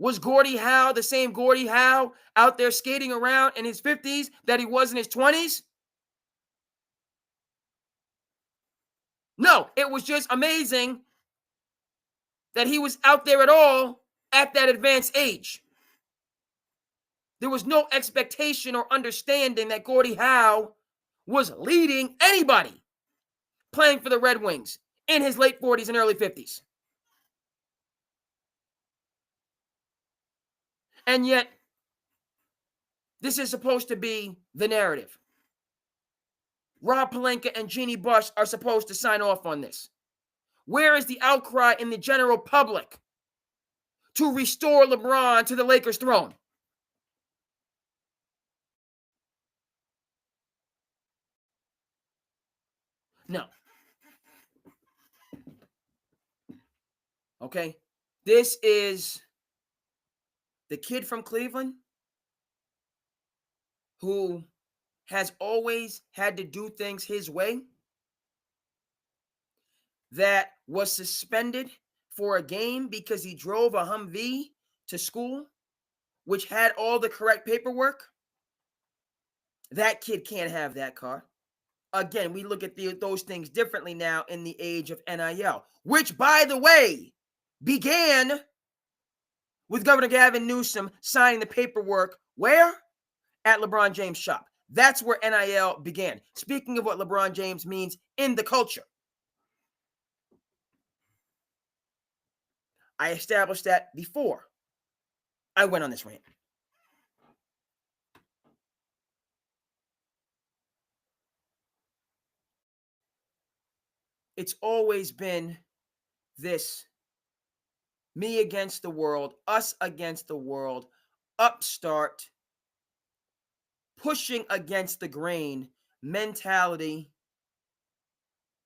Was Gordie Howe the same Gordie Howe out there skating around in his 50s that he was in his 20s? No, it was just amazing that he was out there at all at that advanced age. There was no expectation or understanding that Gordie Howe was leading anybody playing for the Red Wings in his late 40s and early 50s. And yet, this is supposed to be the narrative. Rob Pelinka and Jeannie Buss are supposed to sign off on this. Where is the outcry in the general public to restore LeBron to the Lakers throne? No. Okay? This is the kid from Cleveland who has always had to do things his way, that was suspended for a game because he drove a Humvee to school, which had all the correct paperwork. That kid can't have that car. Again, we look at those things differently now in the age of NIL, which, by the way, began with Governor Gavin Newsom signing the paperwork where? At LeBron James' shop. That's where NIL began. Speaking of what LeBron James means in the culture. I established that before I went on this rant. It's always been this me against the world, us against the world, upstart, pushing against the grain mentality,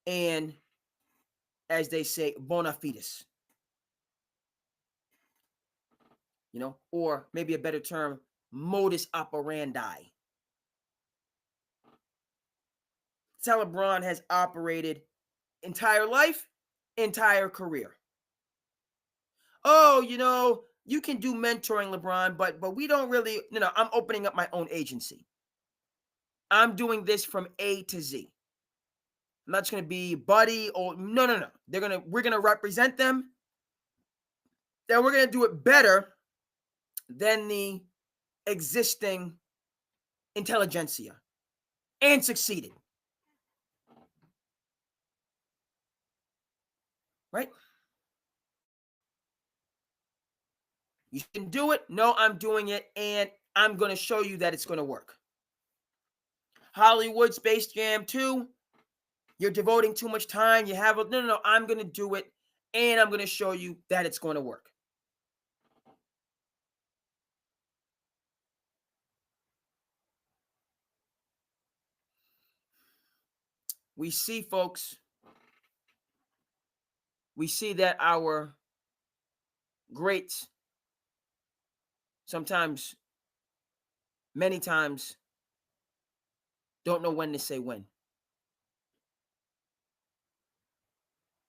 and, as they say, bona fides. Or maybe a better term, modus operandi. That's how LeBron has operated entire life, entire career. Oh, you can do mentoring, LeBron, but we don't really, I'm opening up my own agency. I'm doing this from A to Z. I'm not just going to be buddy or no. We're going to represent them. Then we're going to do it better than the existing intelligentsia, and succeeded. Right? You can do it. No, I'm doing it, and I'm going to show you that it's going to work. Hollywood Space Jam 2, you're devoting too much time. You have no, I'm going to do it, and I'm going to show you that it's going to work. We see, folks, that our greats sometimes, many times, don't know when to say when.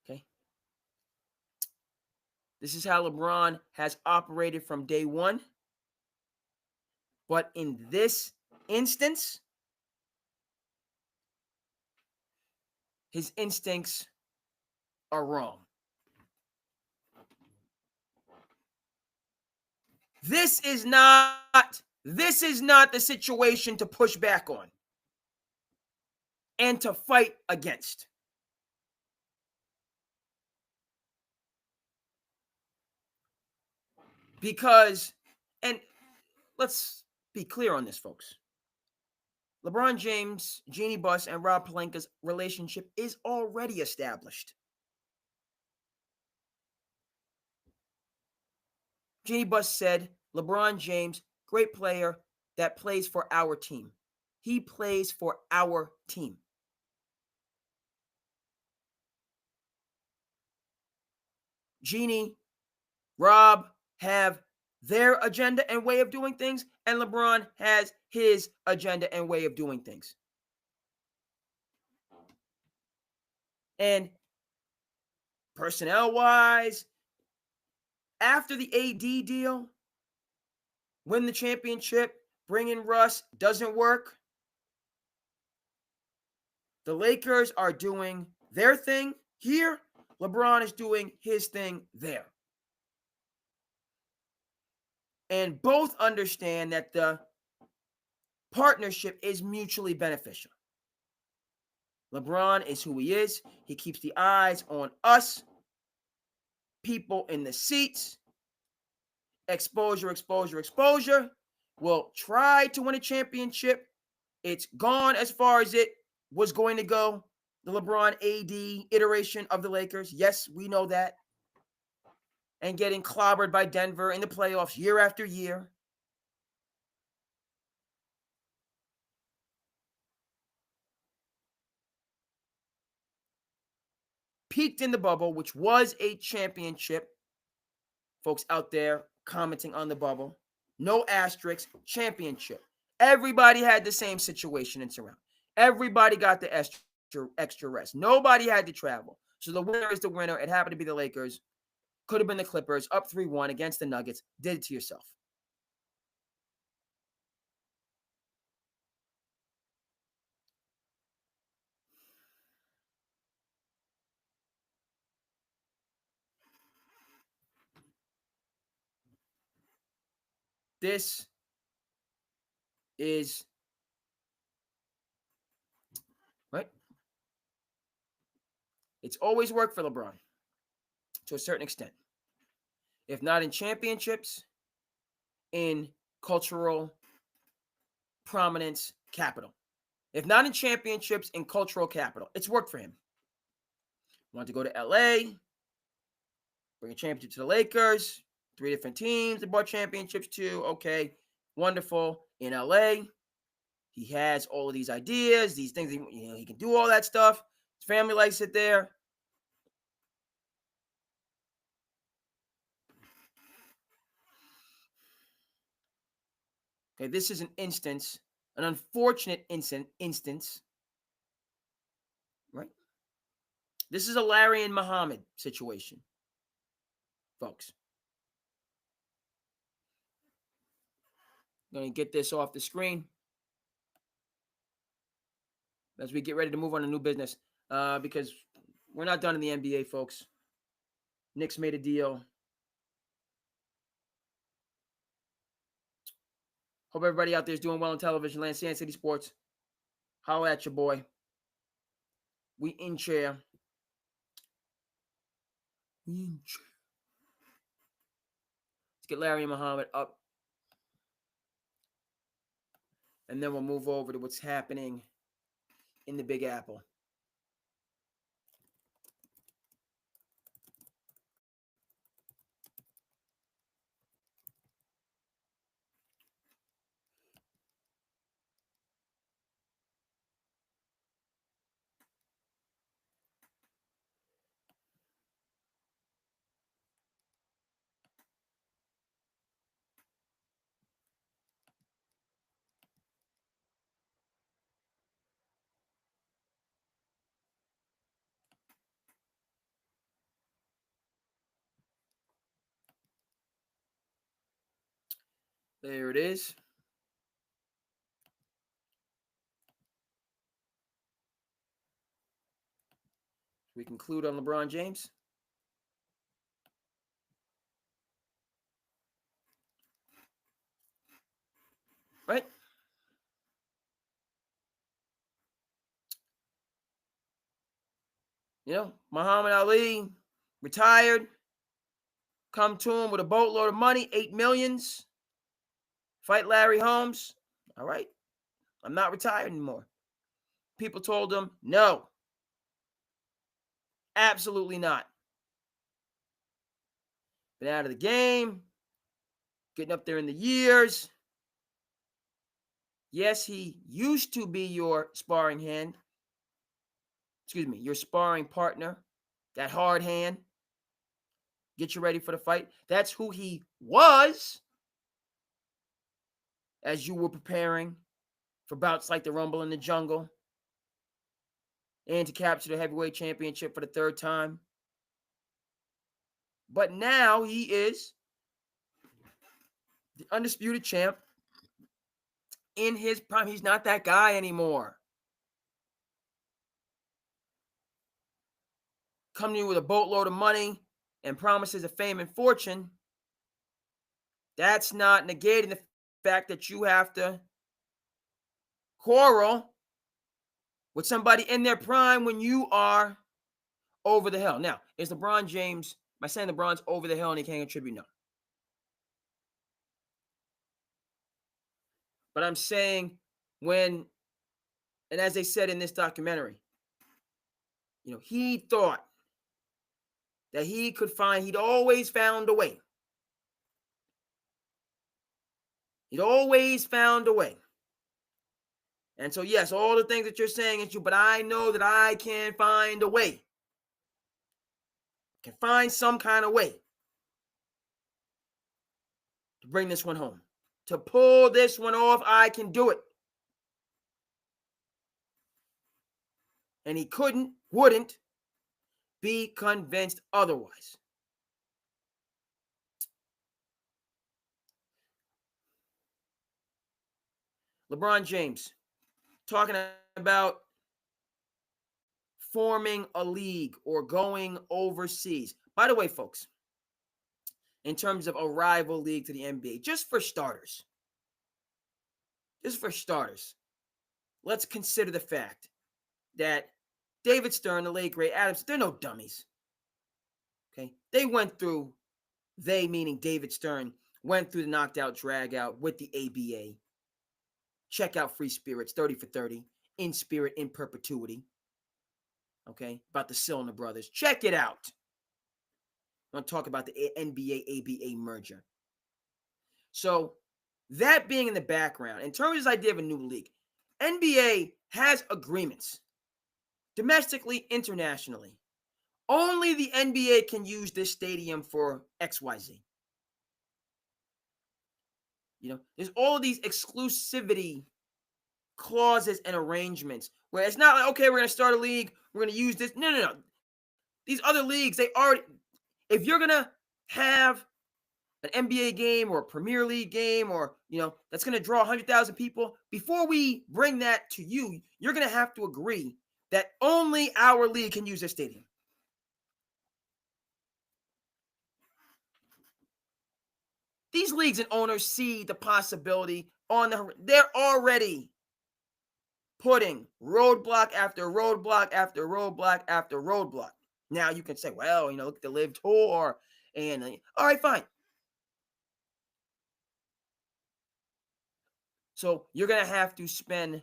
Okay? This is how LeBron has operated from day one. But in this instance, his instincts are wrong. This is not This is not the situation to push back on and to fight against. Because, and let's be clear on this, folks. LeBron James, Jeannie Buss, and Rob Pelinka's relationship is already established. Jeannie Buss said, LeBron James, great player that plays for our team. He plays for our team. Jeannie, Rob have their agenda and way of doing things, and LeBron has his agenda and way of doing things. And personnel-wise, after the AD deal, win the championship, bring in Russ, doesn't work. The Lakers are doing their thing here. LeBron is doing his thing there. And both understand that the partnership is mutually beneficial. LeBron is who he is. He keeps the eyes on us, people in the seats. Exposure, exposure, exposure. Will try to win a championship. It's gone as far as it was going to go. The LeBron AD iteration of the Lakers. Yes, we know that. And getting clobbered by Denver in the playoffs year after year. Peaked in the bubble, which was a championship. Folks out there commenting on the bubble. No asterisks, championship. Everybody had the same situation in Toronto. Everybody got the extra rest. Nobody had to travel. So the winner is the winner. It happened to be the Lakers. Could have been the Clippers, up 3-1 against the Nuggets. Did it to yourself. This is right. It's always worked for LeBron to a certain extent. If not in championships, in cultural prominence capital. If not in championships, in cultural capital. It's worked for him. Wanted to go to LA, bring a championship to the Lakers, 3 different teams they brought championships to. Okay, wonderful. In LA, he has all of these ideas, these things, he can do all that stuff. His family likes it there. Okay, this is an instance, an unfortunate instance, right? This is a Larry and Muhammad situation, folks. I'm going to get this off the screen as we get ready to move on to new business because we're not done in the NBA, folks. Knicks made a deal. Hope everybody out there is doing well on television land. SandCity Sports. Holla at your boy. We in chair. Let's get Larry and Muhammad up. And then we'll move over to what's happening in the Big Apple. There it is. We conclude on LeBron James. right? Muhammad Ali retired, come to him with a boatload of money, 8 millions, fight Larry Holmes. All right, I'm not retired anymore. People told him, no, absolutely not. Been out of the game, getting up there in the years. Yes, he used to be your sparring hand. Excuse me, your sparring partner, that hard hand. Get you ready for the fight. That's who he was as you were preparing for bouts like the Rumble in the Jungle and to capture the heavyweight championship for the third time. But now he is the undisputed champ in his prime. He's not that guy anymore. Coming in with a boatload of money and promises of fame and fortune, that's not negating the fact that you have to quarrel with somebody in their prime when you are over the hill. Now, is LeBron James, am I saying LeBron's over the hill and he can't contribute? No. But I'm saying when, and as they said in this documentary, he thought that he'd always found a way. He'd always found a way. And so, yes, all the things that you're saying is true, but I know that I can find a way. Can find some kind of way to bring this one home. To pull this one off, I can do it. And he wouldn't be convinced otherwise. LeBron James talking about forming a league or going overseas. By the way, folks, in terms of a rival league to the NBA, just for starters, let's consider the fact that David Stern, the late great Adams, they're no dummies. Okay, they meaning David Stern, went through the knocked out drag out with the ABA. Check out Free Spirits, 30 for 30, in spirit, in perpetuity. Okay, about the Cylinder brothers. Check it out. I want to talk about the NBA ABA merger. So, that being in the background, in terms of this idea of a new league, NBA has agreements domestically, internationally. Only the NBA can use this stadium for XYZ. There's all of these exclusivity clauses and arrangements where it's not like, okay, we're going to start a league, we're going to use this. No. These other leagues, if you're going to have an NBA game or a Premier League game or, that's going to draw 100,000 people, before we bring that to you, you're going to have to agree that only our league can use this stadium. These leagues and owners see the possibility they're already putting roadblock after roadblock after roadblock after roadblock. Now you can say, well, look at the Live Tour and all right, fine. So you're going to have to spend,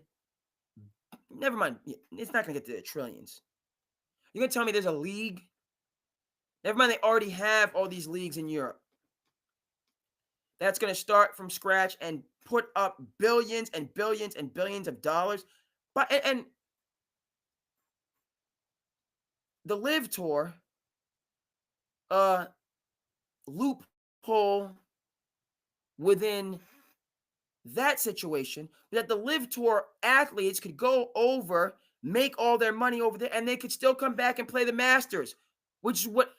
never mind, it's not going to get to the trillions. You're going to tell me there's a league? Never mind, they already have all these leagues in Europe. That's going to start from scratch and put up billions and billions and billions of dollars. And the Live Tour, loophole within that situation that the Live Tour athletes could go over, make all their money over there, and they could still come back and play the Masters, which is what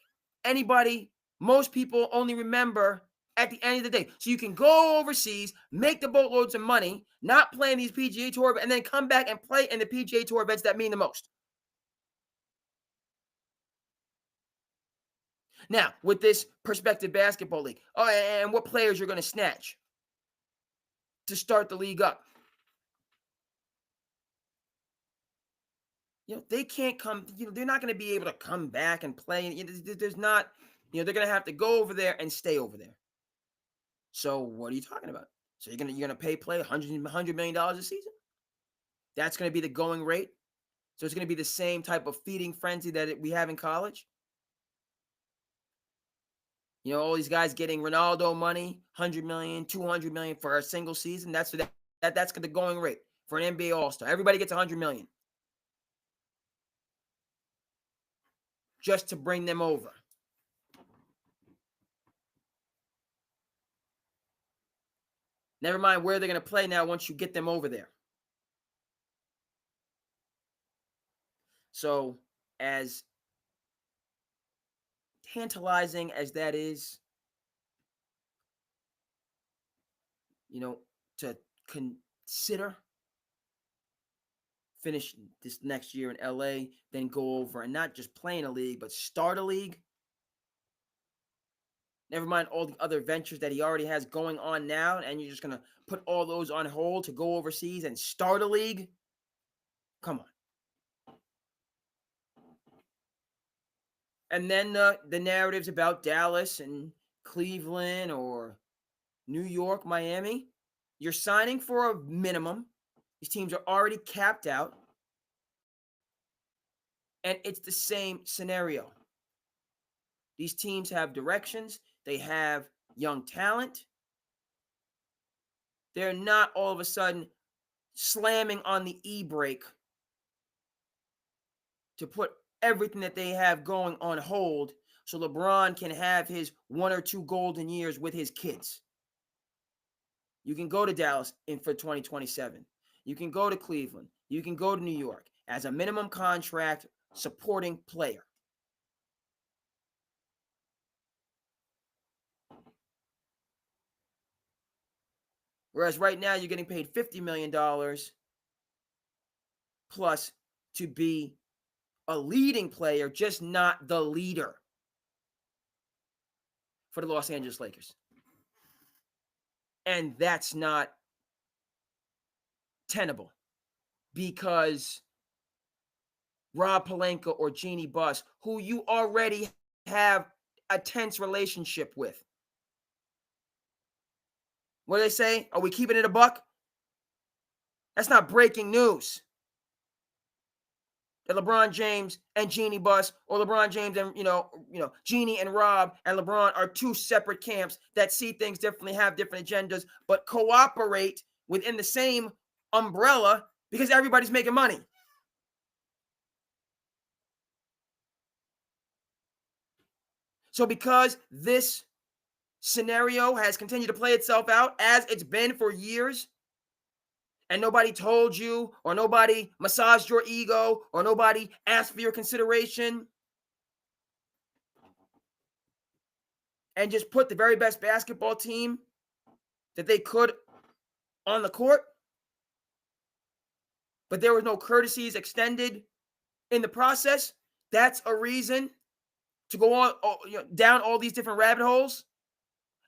most people only remember at the end of the day. So you can go overseas, make the boatloads of money, not play in these PGA Tour, and then come back and play in the PGA Tour events that mean the most. Now, with this Perspective Basketball League, and what players you're going to snatch. to start the league up. They can't come, they're not going to be able to come back and play. There's not, they're going to have to go over there and stay over there. So what are you talking about? So you're gonna pay play $100 million a season? That's going to be the going rate. So it's going to be the same type of feeding frenzy that we have in college. All these guys getting Ronaldo money, $100 million, $200 million for a single season. That's the going rate for an NBA All-Star. Everybody gets $100 million just to bring them over. Never mind where they're going to play now once you get them over there. So, as tantalizing as that is, to consider finish this next year in LA, then go over and not just play in a league, but start a league. Never mind all the other ventures that he already has going on now, and you're just going to put all those on hold to go overseas and start a league? Come on. And then the narratives about Dallas and Cleveland or New York, Miami, you're signing for a minimum. These teams are already capped out. And it's the same scenario. These teams have directions. They have young talent. They're not all of a sudden slamming on the e-brake to put everything that they have going on hold so LeBron can have his 1 or 2 golden years with his kids. You can go to Dallas for 2027. You can go to Cleveland. You can go to New York as a minimum contract supporting player. Whereas right now you're getting paid $50 million plus to be a leading player, just not the leader for the Los Angeles Lakers. And that's not tenable because Rob Pelinka or Jeannie Buss, who you already have a tense relationship with. What do they say? Are we keeping it a buck? That's not breaking news. That LeBron James and Jeannie Buss, or LeBron James and Jeannie and Rob and LeBron are 2 separate camps that see things differently, have different agendas, but cooperate within the same umbrella because everybody's making money. So because this scenario has continued to play itself out as it's been for years, and nobody told you, or nobody massaged your ego, or nobody asked for your consideration, and just put the very best basketball team that they could on the court, but there were no courtesies extended in the process, that's a reason to go on down all these different rabbit holes,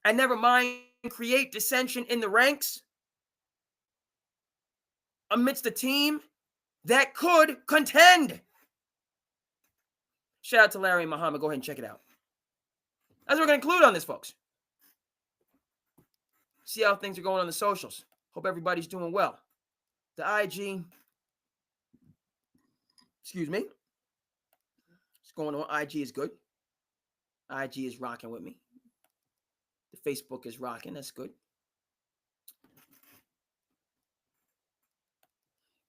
and never mind create dissension in the ranks amidst a team that could contend. Shout out to Larry and Muhammad. Go ahead and check it out. That's what we're going to conclude on this, folks. See how things are going on the socials. Hope everybody's doing well. The IG, excuse me. What's going on? IG is good. IG is rocking with me. The Facebook is rocking. That's good.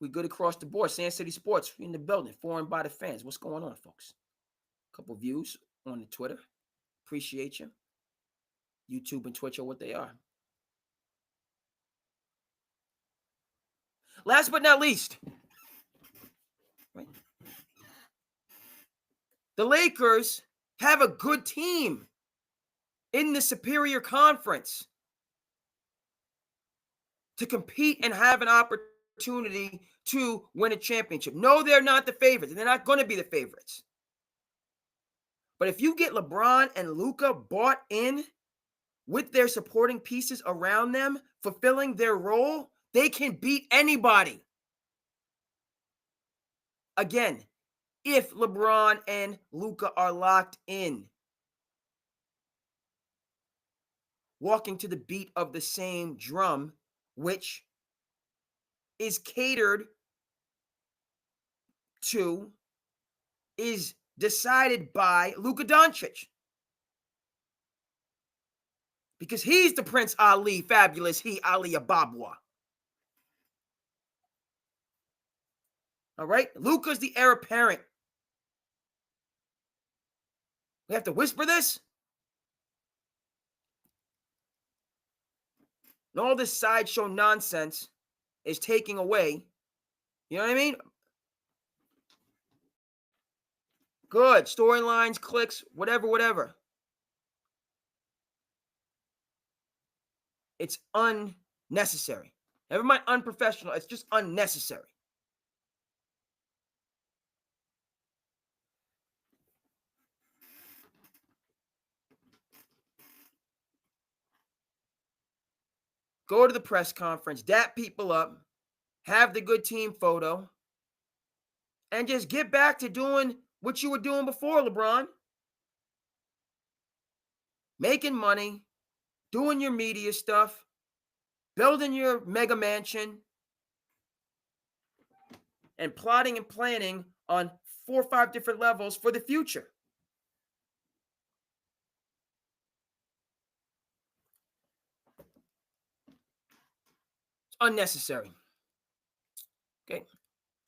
We good across the board. SandCity Sports in the building. Foreign by the fans. What's going on, folks? A couple views on the Twitter. Appreciate you. YouTube and Twitch are what they are. Last but not least, right? The Lakers have a good team in the superior conference to compete and have an opportunity to win a championship. No, they're not the favorites, and they're not going to be the favorites. But if you get LeBron and Luka bought in with their supporting pieces around them fulfilling their role, they can beat anybody. Again, if LeBron and Luka are locked in, walking to the beat of the same drum, which is catered to, is decided by Luka Doncic. Because he's the Prince Ali, fabulous he Ali Ababwa. All right? Luka's the heir apparent. We have to whisper this? And all this sideshow nonsense is taking away. You know what I mean? Good. Storylines, clicks, whatever. It's unnecessary. Never mind unprofessional. It's just unnecessary. Go to the press conference, dap people up, have the good team photo, and just get back to doing what you were doing before, LeBron. Making money, doing your media stuff, building your mega mansion, and plotting and planning on 4 or 5 different levels for the future. It's unnecessary. Okay.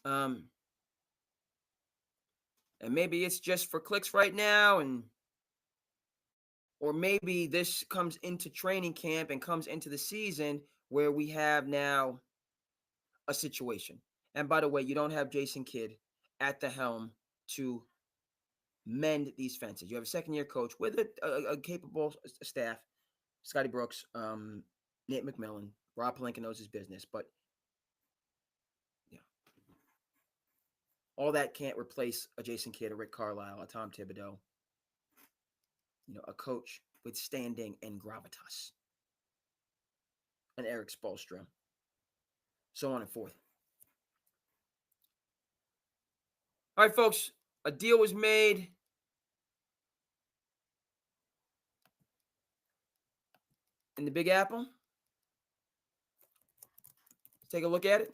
And maybe it's just for clicks right now, or maybe this comes into training camp and comes into the season where we have now a situation. And by the way, you don't have Jason Kidd at the helm to mend these fences. You have a second-year coach with a capable staff, Scotty Brooks, Nate McMillan, Rob Pelinka knows his business, but yeah, all that can't replace a Jason Kidd, a Rick Carlisle, a Tom Thibodeau, a coach with standing and gravitas, an Eric Spoelstra, so on and forth. All right, folks, a deal was made. In the Big Apple. Let's take a look at it.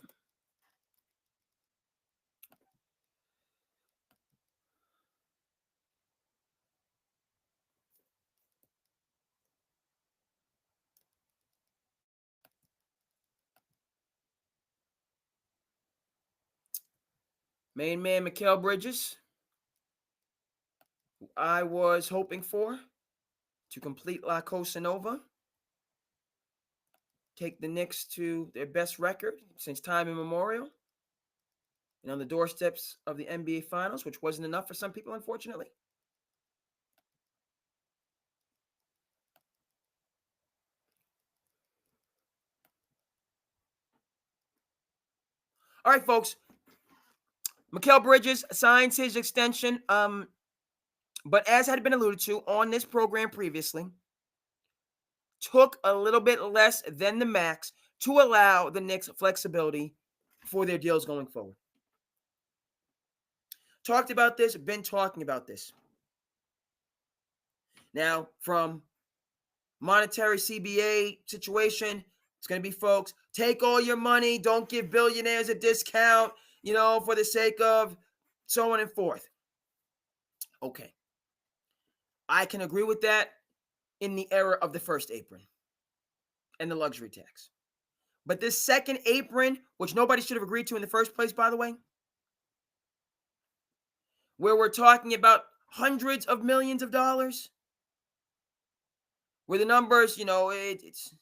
Main man, Mikal Bridges, who I was hoping for to complete La Cosa Nova. Take the Knicks to their best record since time immemorial. And on the doorsteps of the NBA Finals, which wasn't enough for some people, unfortunately. All right, folks. Mikal Bridges signs his extension. But as had been alluded to on this program previously, took a little bit less than the max to allow the Knicks flexibility for their deals going forward. Talked about this, been talking about this. Now, from monetary CBA situation, it's going to be folks, take all your money, don't give billionaires a discount, for the sake of so on and forth. Okay. I can agree with that in the era of the first apron and the luxury tax. But this second apron, which nobody should have agreed to in the first place, by the way, where we're talking about hundreds of millions of dollars, where the numbers, it's,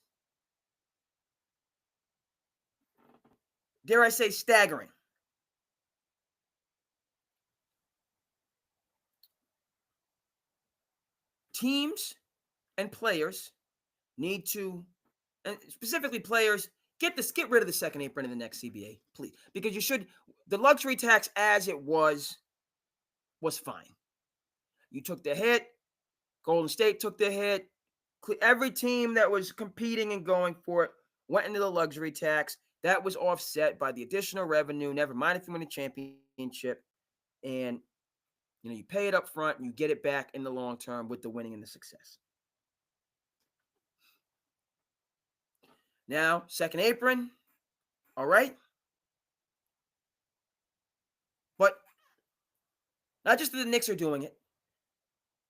dare I say, staggering. Teams and players need to, and specifically players, get rid of the second apron in the next CBA, please. Because the luxury tax as it was fine. You took the hit. Golden State took the hit. Every team that was competing and going for it went into the luxury tax. That was offset by the additional revenue, never mind if you win a championship. And, you pay it up front and you get it back in the long term with the winning and the success. Now, second apron, all right? But not just that the Knicks are doing it,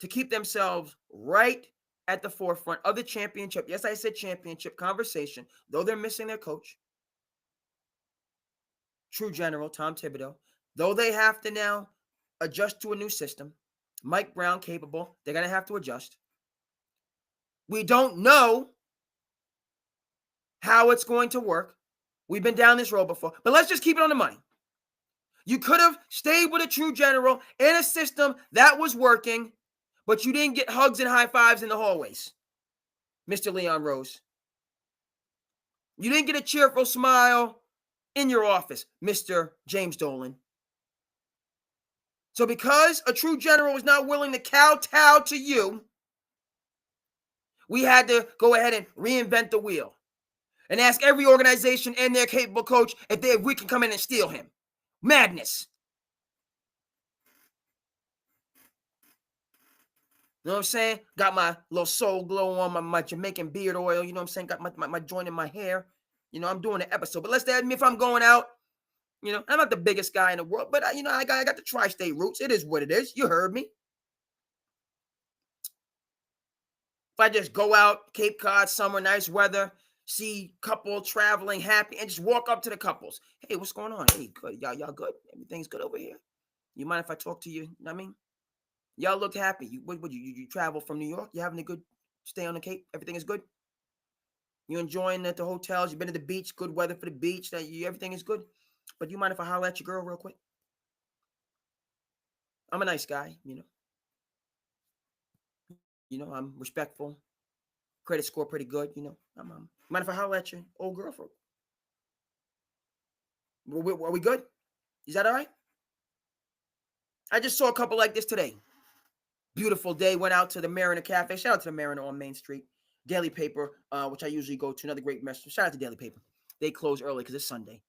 to keep themselves right at the forefront of the championship. Yes, I said championship conversation, though they're missing their coach, true general, Tom Thibodeau, though they have to now adjust to a new system. Mike Brown capable. They're going to have to adjust. We don't know how it's going to work. We've been down this road before, but let's just keep it on the money. You could have stayed with a true general in a system that was working, but you didn't get hugs and high fives in the hallways, Mr. Leon Rose. You didn't get a cheerful smile in your office, Mr. James Dolan. So because a true general was not willing to kowtow to you, we had to go ahead and reinvent the wheel and ask every organization and their capable coach if we can come in and steal him. Madness. You know what I'm saying? Got my little soul glow on, my Jamaican beard oil. You know what I'm saying? Got my joint in my hair. I'm doing an episode. But let's admit, if I'm going out, I'm not the biggest guy in the world, but I got the tri-state roots. It is what it is. You heard me. If I just go out, Cape Cod, summer, nice weather, see couple traveling happy, and just walk up to the couples. Hey, what's going on? Hey, good. Y'all good? Everything's good over here? You mind if I talk to you? You know what I mean? Y'all look happy. You travel from New York? You having a good stay on the Cape? Everything is good? You enjoying at the hotels? You've been to the beach? Good weather for the beach? Everything is good? But you mind if I holler at your girl real quick? I'm a nice guy, I'm respectful. Credit score pretty good, Mind if I holler at your old girlfriend? Are we good? Is that all right? I just saw a couple like this today. Beautiful day. Went out to the Mariner Cafe. Shout out to the Mariner on Main Street. Daily Paper, which I usually go to. Another great message. Shout out to Daily Paper. They close early because it's Sunday.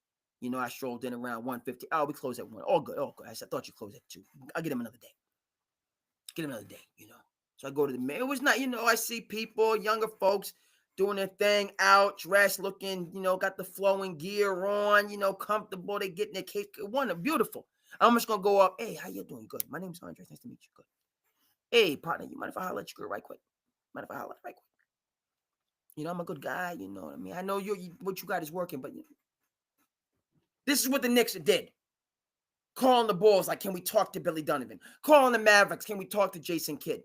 I strolled in around 1:50. Oh, we close at 1. All good. I thought you closed at 2. I'll get him another day. So I go to the, it was not, I see people, younger folks doing their thing out, dressed, looking, got the flowing gear on, comfortable. They getting their cake. Beautiful. I'm just going to go up. Hey, how you doing? Good. My name's Andre. Nice to meet you. Good. Hey, partner, you mind if I holler at your girl right quick? Mind if I holler right quick? I'm a good guy. You know what I mean? I know what you got is working, but this is what the Knicks did. Calling the Bulls, like, can we talk to Billy Donovan? Calling the Mavericks, can we talk to Jason Kidd?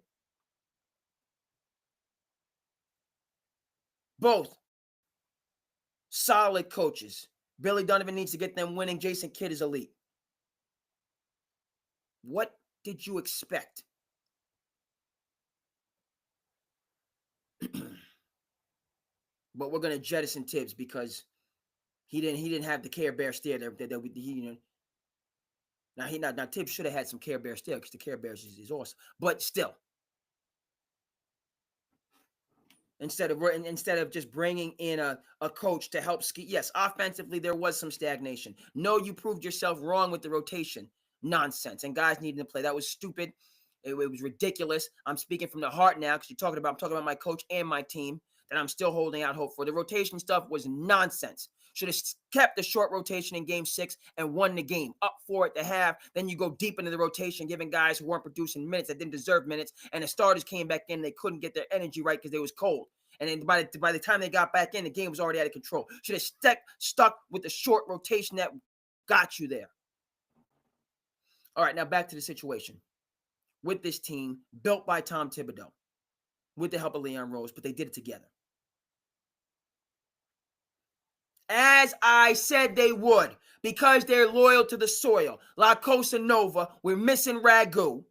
Both solid coaches. Billy Donovan needs to get them winning. Jason Kidd is elite. What did you expect? But we're gonna jettison Tibbs because he didn't have the Care Bear stare that Now Tibbs should have had some Care Bear stare because the Care Bears is awesome. But still, instead of just bringing in a coach to help ski. Yes, offensively there was some stagnation. No, you proved yourself wrong with the rotation nonsense, and guys needing to play. That was stupid. It was ridiculous. I'm speaking from the heart now because I'm talking about my coach and my team that I'm still holding out hope for. The rotation stuff was nonsense. Should have kept the short rotation in Game 6 and won the game. Up 4 at the half. Then you go deep into the rotation, giving guys who weren't producing minutes that didn't deserve minutes. And the starters came back in. They couldn't get their energy right because it was cold. And then by the time they got back in, the game was already out of control. Should have stuck with the short rotation that got you there. All right, now back to the situation. With this team, built by Tom Thibodeau, with the help of Leon Rose, but they did it together. As I said they would, because they're loyal to the soil. La Cosa Nova, we're missing Ragu.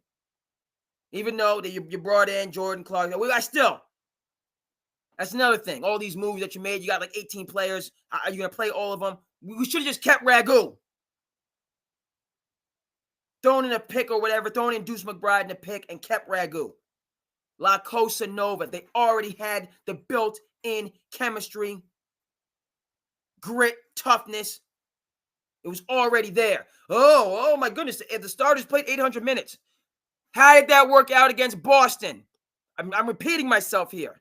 Even though you brought in Jordan Clark. That's another thing. All these moves that you made, you got like 18 players. Are you going to play all of them? We should have just kept Ragu. Thrown in a pick or whatever, thrown in Deuce McBride in a pick and kept Ragu. La Cosa Nova, they already had the built-in chemistry. grit, toughness. It was already there. Oh my goodness. If the starters played 800 minutes, how did that work out against Boston? I'm repeating myself here.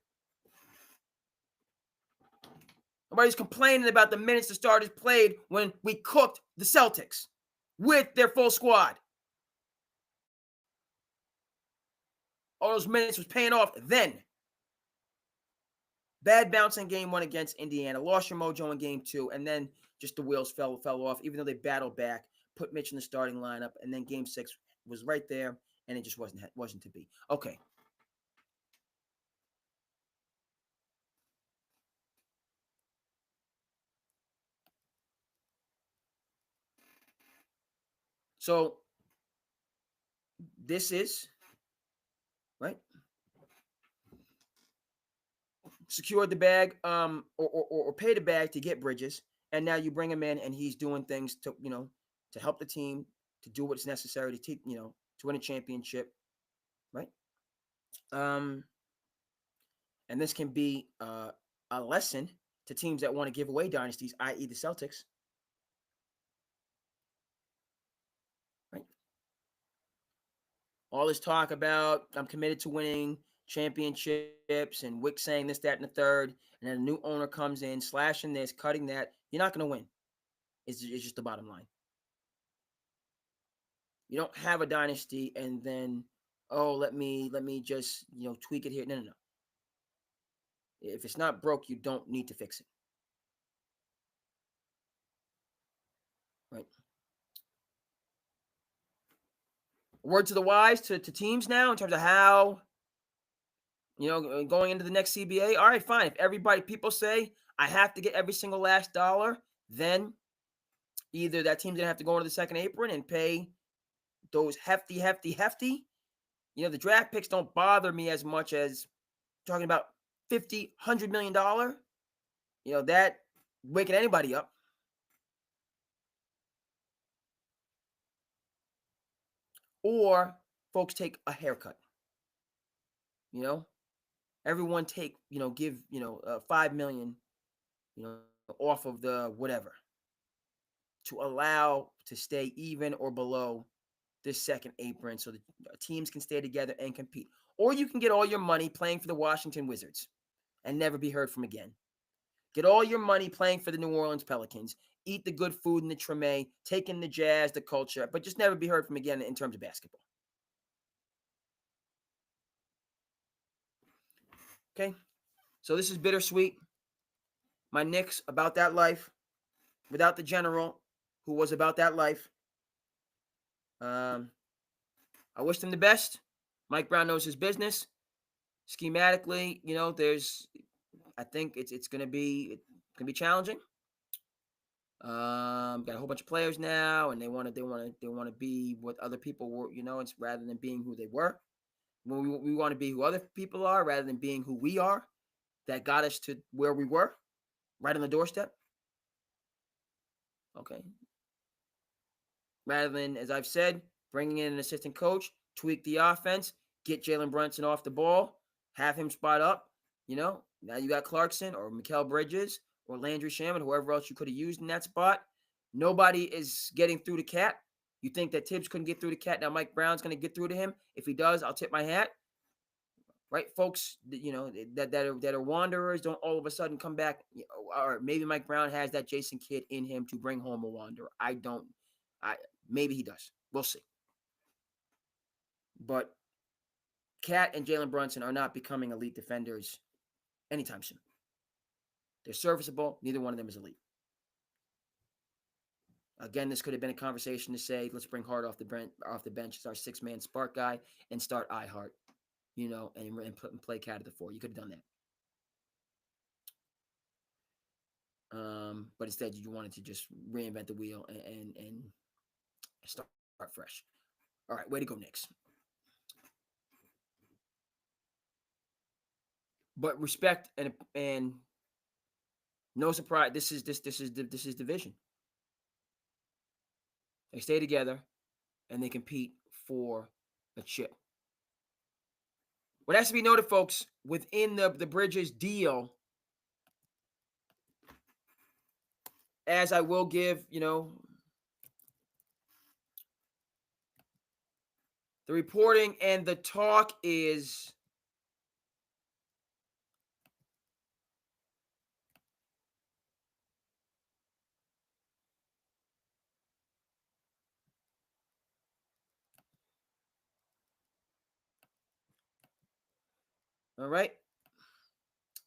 Nobody's complaining about the minutes the starters played when we cooked the Celtics with their full squad. All those minutes was paying off then. Bad bounce in game one against Indiana. Lost your mojo in game two, and then just the wheels fell off, even though they battled back, put Mitch in the starting lineup, and then game six was right there, and it just wasn't to be. Okay. So this is, right? Secured the bag, or pay the bag to get Bridges, and now you bring him in, and he's doing things to to help the team, to do what's necessary to to win a championship, right? And this can be a lesson to teams that want to give away dynasties, i.e., the Celtics, right? All this talk about I'm committed to winning championships, and Wick saying this, that, and the third, and then a new owner comes in, slashing this, cutting that. You're not going to win. It's just the bottom line. You don't have a dynasty and then, let me just tweak it here. No. If it's not broke, you don't need to fix it. Right. Word to the wise to teams now in terms of how going into the next CBA. All right, fine. If people say I have to get every single last dollar, then either that team's gonna have to go into the second apron and pay those hefty. The draft picks don't bother me as much as talking about $50-100 million. That waking anybody up. Or folks take a haircut. Everyone take give 5 million off of the whatever to allow to stay even or below this second apron, so the teams can stay together and compete. Or you can get all your money playing for the Washington Wizards and never be heard from again. Get all your money playing for the New Orleans Pelicans, eat the good food in the Treme, take in the jazz, the culture, but just never be heard from again in terms of basketball. Okay, so this is bittersweet. My Knicks about that life, without the general who was about that life. I wish them the best. Mike Brown knows his business. Schematically, I think it's gonna be challenging. Got a whole bunch of players now, and they want to be what other people were. It's rather than being who they were. We want to be who other people are, rather than being who we are. That got us to where we were, right on the doorstep. Okay. Rather than, as I've said, bringing in an assistant coach, tweak the offense, get Jalen Brunson off the ball, have him spot up. Now you got Clarkson or Mikal Bridges or Landry Shaman, whoever else you could have used in that spot. Nobody is getting through the cat. You think that Tibbs couldn't get through the cat? Now Mike Brown's going to get through to him. If he does, I'll tip my hat. Right, folks, that are wanderers don't all of a sudden come back. Or maybe Mike Brown has that Jason Kidd in him to bring home a wanderer. Maybe he does. We'll see. But Cat and Jalen Brunson are not becoming elite defenders anytime soon. They're serviceable. Neither one of them is elite. Again, this could have been a conversation to say, let's bring Hart off the bench as our 6-man spark guy and start iHeart, and play Cat at the 4. You could have done that. But instead, you wanted to just reinvent the wheel and start fresh. All right, way to go, Knicks. But respect and no surprise. This is division. They stay together and they compete for a chip. What has to be noted, folks, within the Bridges deal, as I will give, the reporting and the talk is all right.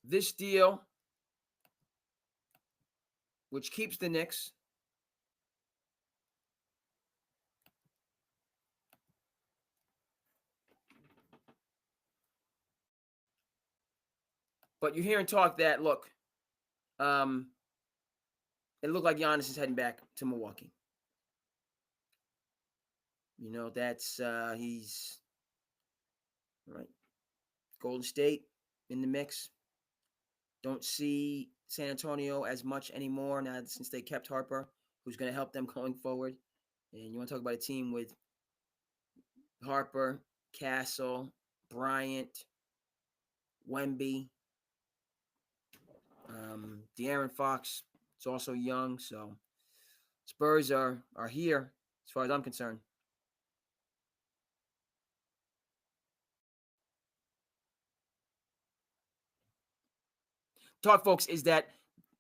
This deal, which keeps the Knicks, but you're hearing talk that look, um, it looked like Giannis is heading back to Milwaukee. That's he's right. Golden State in the mix. Don't see San Antonio as much anymore now since they kept Harper, who's going to help them going forward. And you want to talk about a team with Harper, Castle, Bryant, Wemby, De'Aaron Fox is also young, so Spurs are here as far as I'm concerned. Talk, folks, is that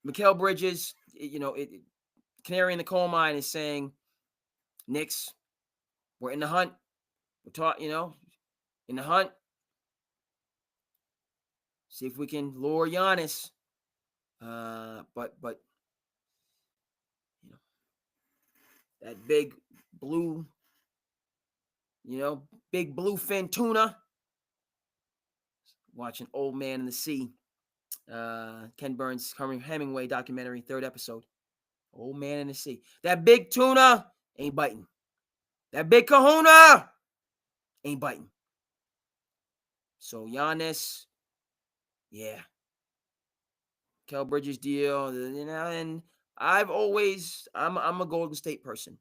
Mikal Bridges, Canary in the Coal Mine is saying, Knicks, we're in the hunt. We're in the hunt. See if we can lure Giannis. But that blue, big bluefin tuna. Watching Old Man in the Sea. Ken Burns, Hemingway documentary, third episode. Old Man in the Sea. That big tuna ain't biting. That big kahuna ain't biting. So Giannis, yeah. Kel Bridges deal, and I'm a Golden State person.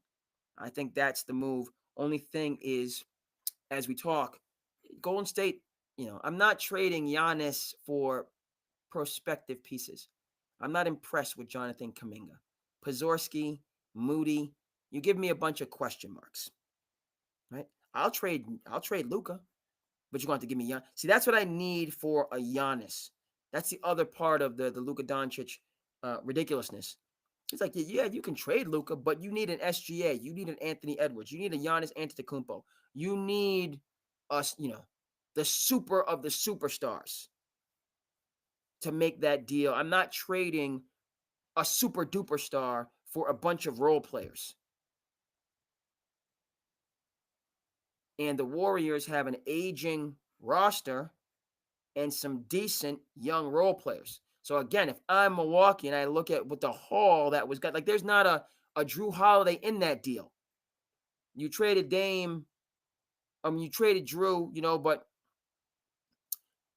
I think that's the move. Only thing is, as we talk, Golden State, I'm not trading Giannis for prospective pieces. I'm not impressed with Jonathan Kuminga. Pazorski, Moody, you give me a bunch of question marks. Right? I'll trade Luka, but you're going to have to give me Giannis. See, that's what I need for a Giannis. That's the other part of the Luka Doncic ridiculousness. It's like, yeah, you can trade Luka, but you need an SGA. You need an Anthony Edwards. You need a Giannis Antetokounmpo. You need us, the super of the superstars to make that deal. I'm not trading a super duper star for a bunch of role players. And the Warriors have an aging roster and some decent young role players. So again, if I'm Milwaukee and I look at what the haul that was got, like there's not a Drew Holiday in that deal. You traded Dame, you traded Drew, but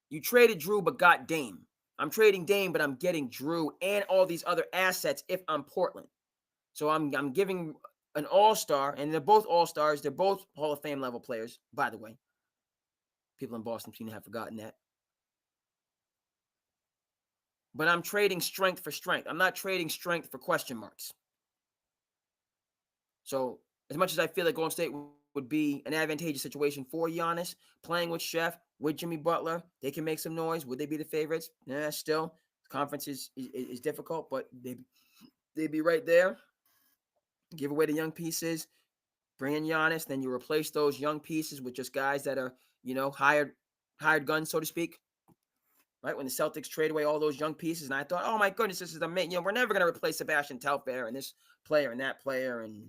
you traded Drew but got Dame. I'm trading Dame, but I'm getting Drew and all these other assets if I'm Portland. So I'm giving an all-star, and they're both all-stars. They're both Hall of Fame level players, by the way. People in Boston seem to have forgotten that. But I'm trading strength for strength. I'm not trading strength for question marks. So as much as I feel like Golden State would be an advantageous situation for Giannis, playing with Chef, with Jimmy Butler, they can make some noise. Would they be the favorites? Still, the conference is difficult, but they'd be right there. Give away the young pieces, bring in Giannis, then you replace those young pieces with just guys that are, hired guns, so to speak. Right, when the Celtics trade away all those young pieces, and I thought, oh my goodness, this is amazing. We're never going to replace Sebastian Telfair and this player and that player, and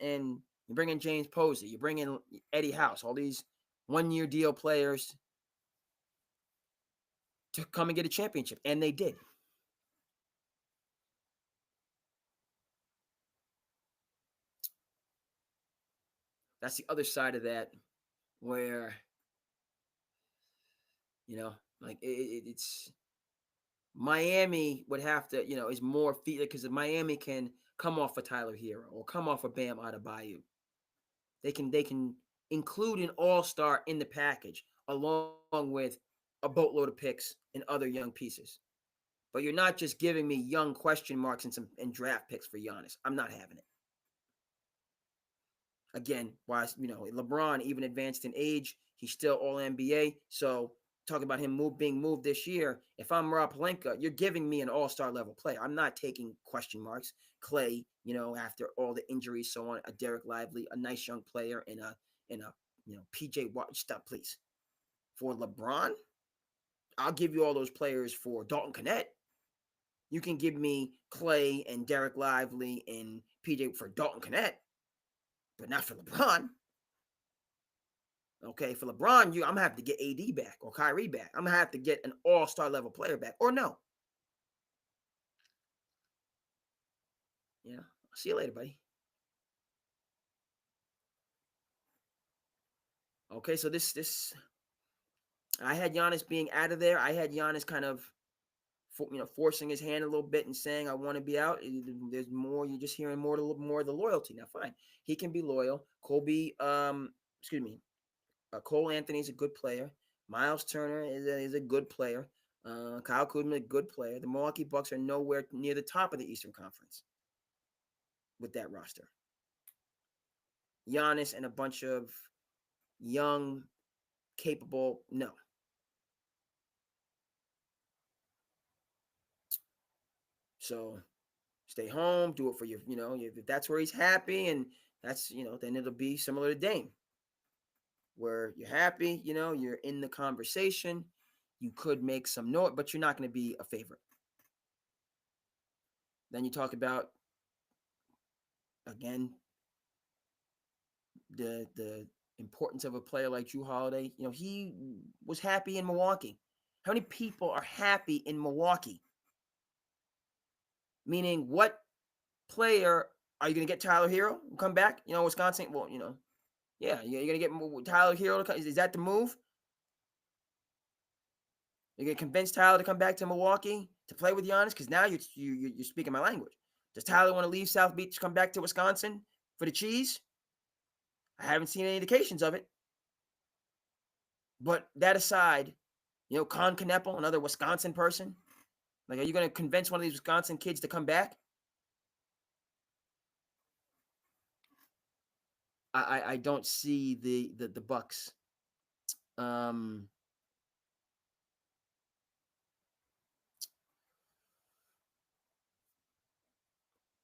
and you bring in James Posey, you bring in Eddie House, all these one-year deal players to come and get a championship, and they did. That's the other side of that, where like it's Miami would have to, is more feet because Miami can come off a Tyler Hero or come off a Bam Adebayo. They can include an all-star in the package along with a boatload of picks and other young pieces. But you're not just giving me young question marks and draft picks for Giannis. I'm not having it. Again, why LeBron even advanced in age, he's still all NBA. So talk about him being moved this year. If I'm Rob Pelinka, you're giving me an all-star level player. I'm not taking question marks. Clay, after all the injuries, so on, a Derek Lively, a nice young player, and a PJ Watt. Stop, please. For LeBron, I'll give you all those players for Dalton Connect. You can give me Clay and Derek Lively and PJ for Dalton Connect, but not for LeBron. Okay, for LeBron, I'm gonna have to get AD back or Kyrie back. I'm gonna have to get an all-star level player back, or no. I'll see you later, buddy. Okay, so this I had Giannis being out of there. I had Giannis kind of forcing his hand a little bit and saying, "I want to be out." There's more. You're just hearing more of the loyalty. Now, fine, he can be loyal. Cole Anthony's a good player. Miles Turner is a good player. Kyle Kuzma, a good player. The Milwaukee Bucks are nowhere near the top of the Eastern Conference with that roster. Giannis and a bunch of young, capable, no. So stay home, do it for if that's where he's happy, and that's, then it'll be similar to Dame, where you're happy, you're in the conversation, you could make some noise, but you're not going to be a favorite. Then you talk about, again, the importance of a player like Jrue Holiday. He was happy in Milwaukee. How many people are happy in Milwaukee? Meaning, what player are you going to get? Tyler Hero come back? Wisconsin. Well, yeah, you're going to get Tyler Hero. Is that the move? You're going to convince Tyler to come back to Milwaukee to play with Giannis? Because now you're speaking my language. Does Tyler want to leave South Beach, come back to Wisconsin for the cheese? I haven't seen any indications of it. But that aside, Con Kneppel, another Wisconsin person. Like, are you going to convince one of these Wisconsin kids to come back? I don't see the Bucks.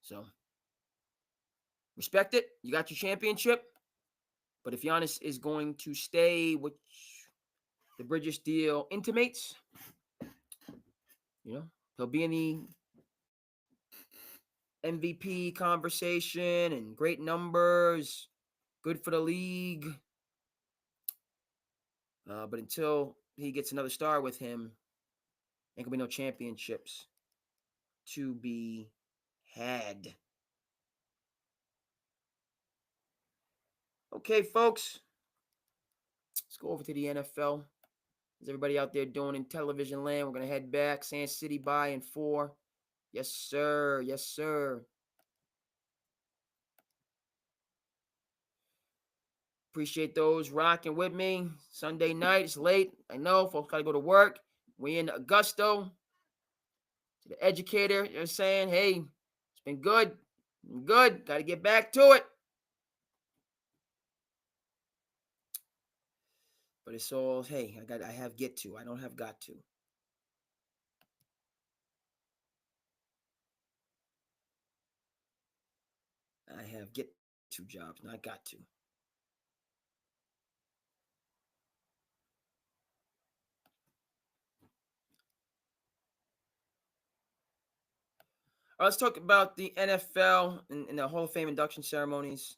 So respect it. You got your championship. But if Giannis is going to stay, which the Bridges deal intimates, he'll be in the MVP conversation and great numbers, good for the league. But until he gets another star with him, ain't gonna be no championships to be had. Okay, folks, let's go over to the NFL. Is everybody out there doing in television land? We're gonna head back. SandCity by in 4. Yes, sir. Yes, sir. Appreciate those rocking with me. Sunday night, it's late. I know, folks gotta go to work. We in Augusto. To the educator, you're saying, hey, it's been good. Good. Gotta get back to it. But it's all, hey, I have get to. I don't have got to. I have get to jobs, not got to. All right, let's talk about the NFL and the Hall of Fame induction ceremonies.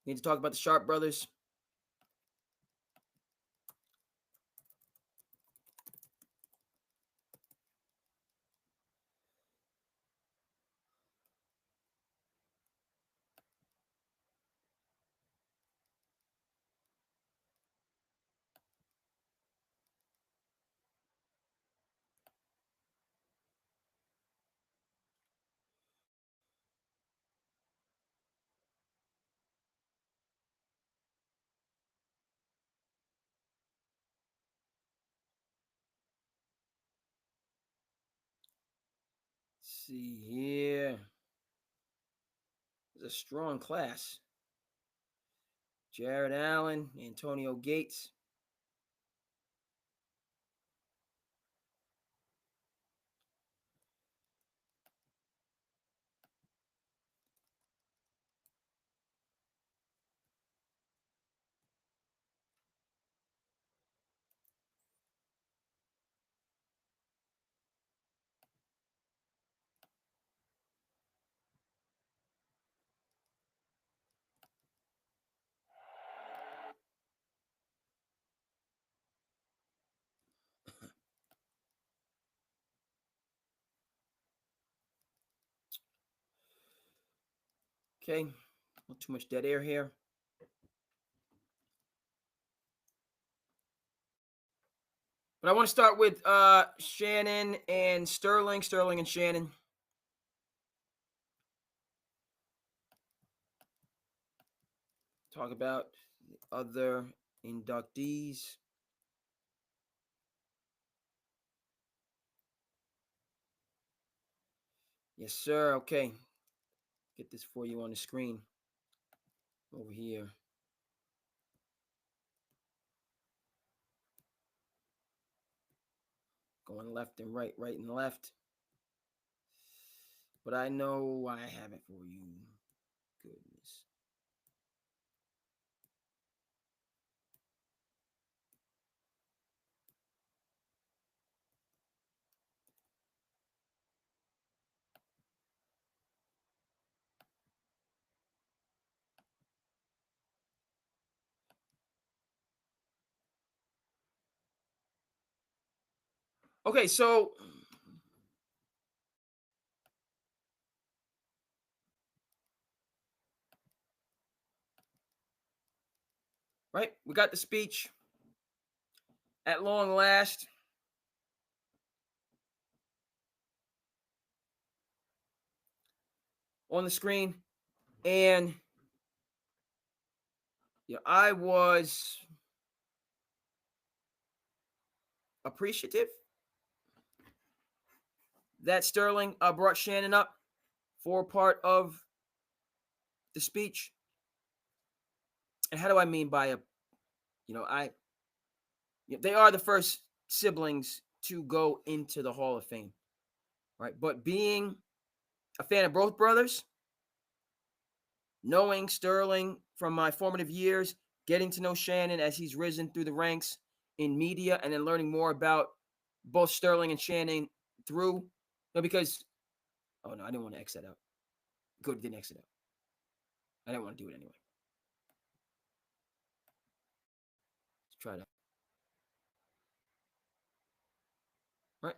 Need to talk about the Sharpe brothers. see here. It's a strong class. Jared Allen, Antonio Gates. Okay, not too much dead air here. But I want to start with Shannon and Sterling. Sterling and Shannon. Talk about the other inductees. Yes, sir. Okay. Get this for you on the screen over here. Going left and right, right and left. But I know I have it for you. Goodness. Okay, so right, we got the speech at long last. On the screen. And yeah, I was appreciative that Sterling brought Shannon up for part of the speech. And how do I mean by they are the first siblings to go into the Hall of Fame, right? But being a fan of both brothers, knowing Sterling from my formative years, getting to know Shannon as he's risen through the ranks in media, and then learning more about both Sterling and Shannon through, because, oh no, I didn't want to X that out. Good, didn't X it out. I didn't want to do it anyway. Let's try that. All right.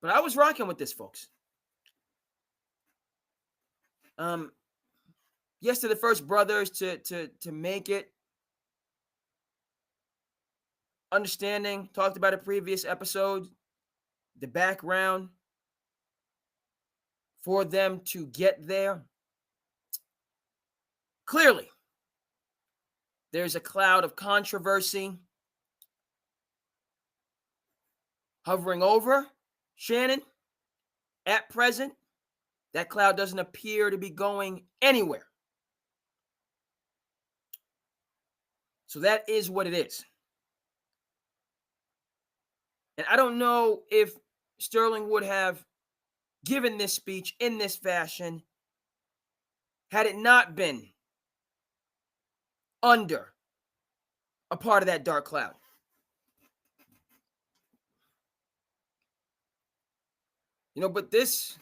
But I was rocking with this, folks. Yes, to the first brothers to make it. Understanding, talked about a previous episode, the background for them to get there. Clearly, there's a cloud of controversy hovering over Shannon at present. That cloud doesn't appear to be going anywhere. So that is what it is. And I don't know if Sterling would have given this speech in this fashion had it not been under a part of that dark cloud. But this,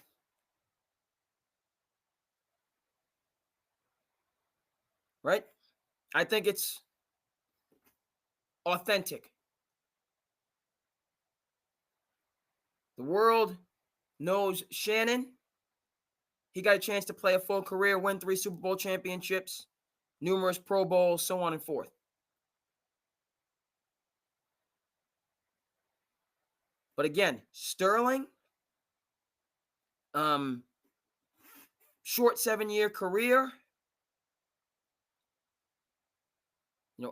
right? I think it's authentic. The world knows Shannon. He got a chance to play a full career, win 3 Super Bowl championships, numerous Pro Bowls, so on and forth. But again, Sterling, short 7-year career.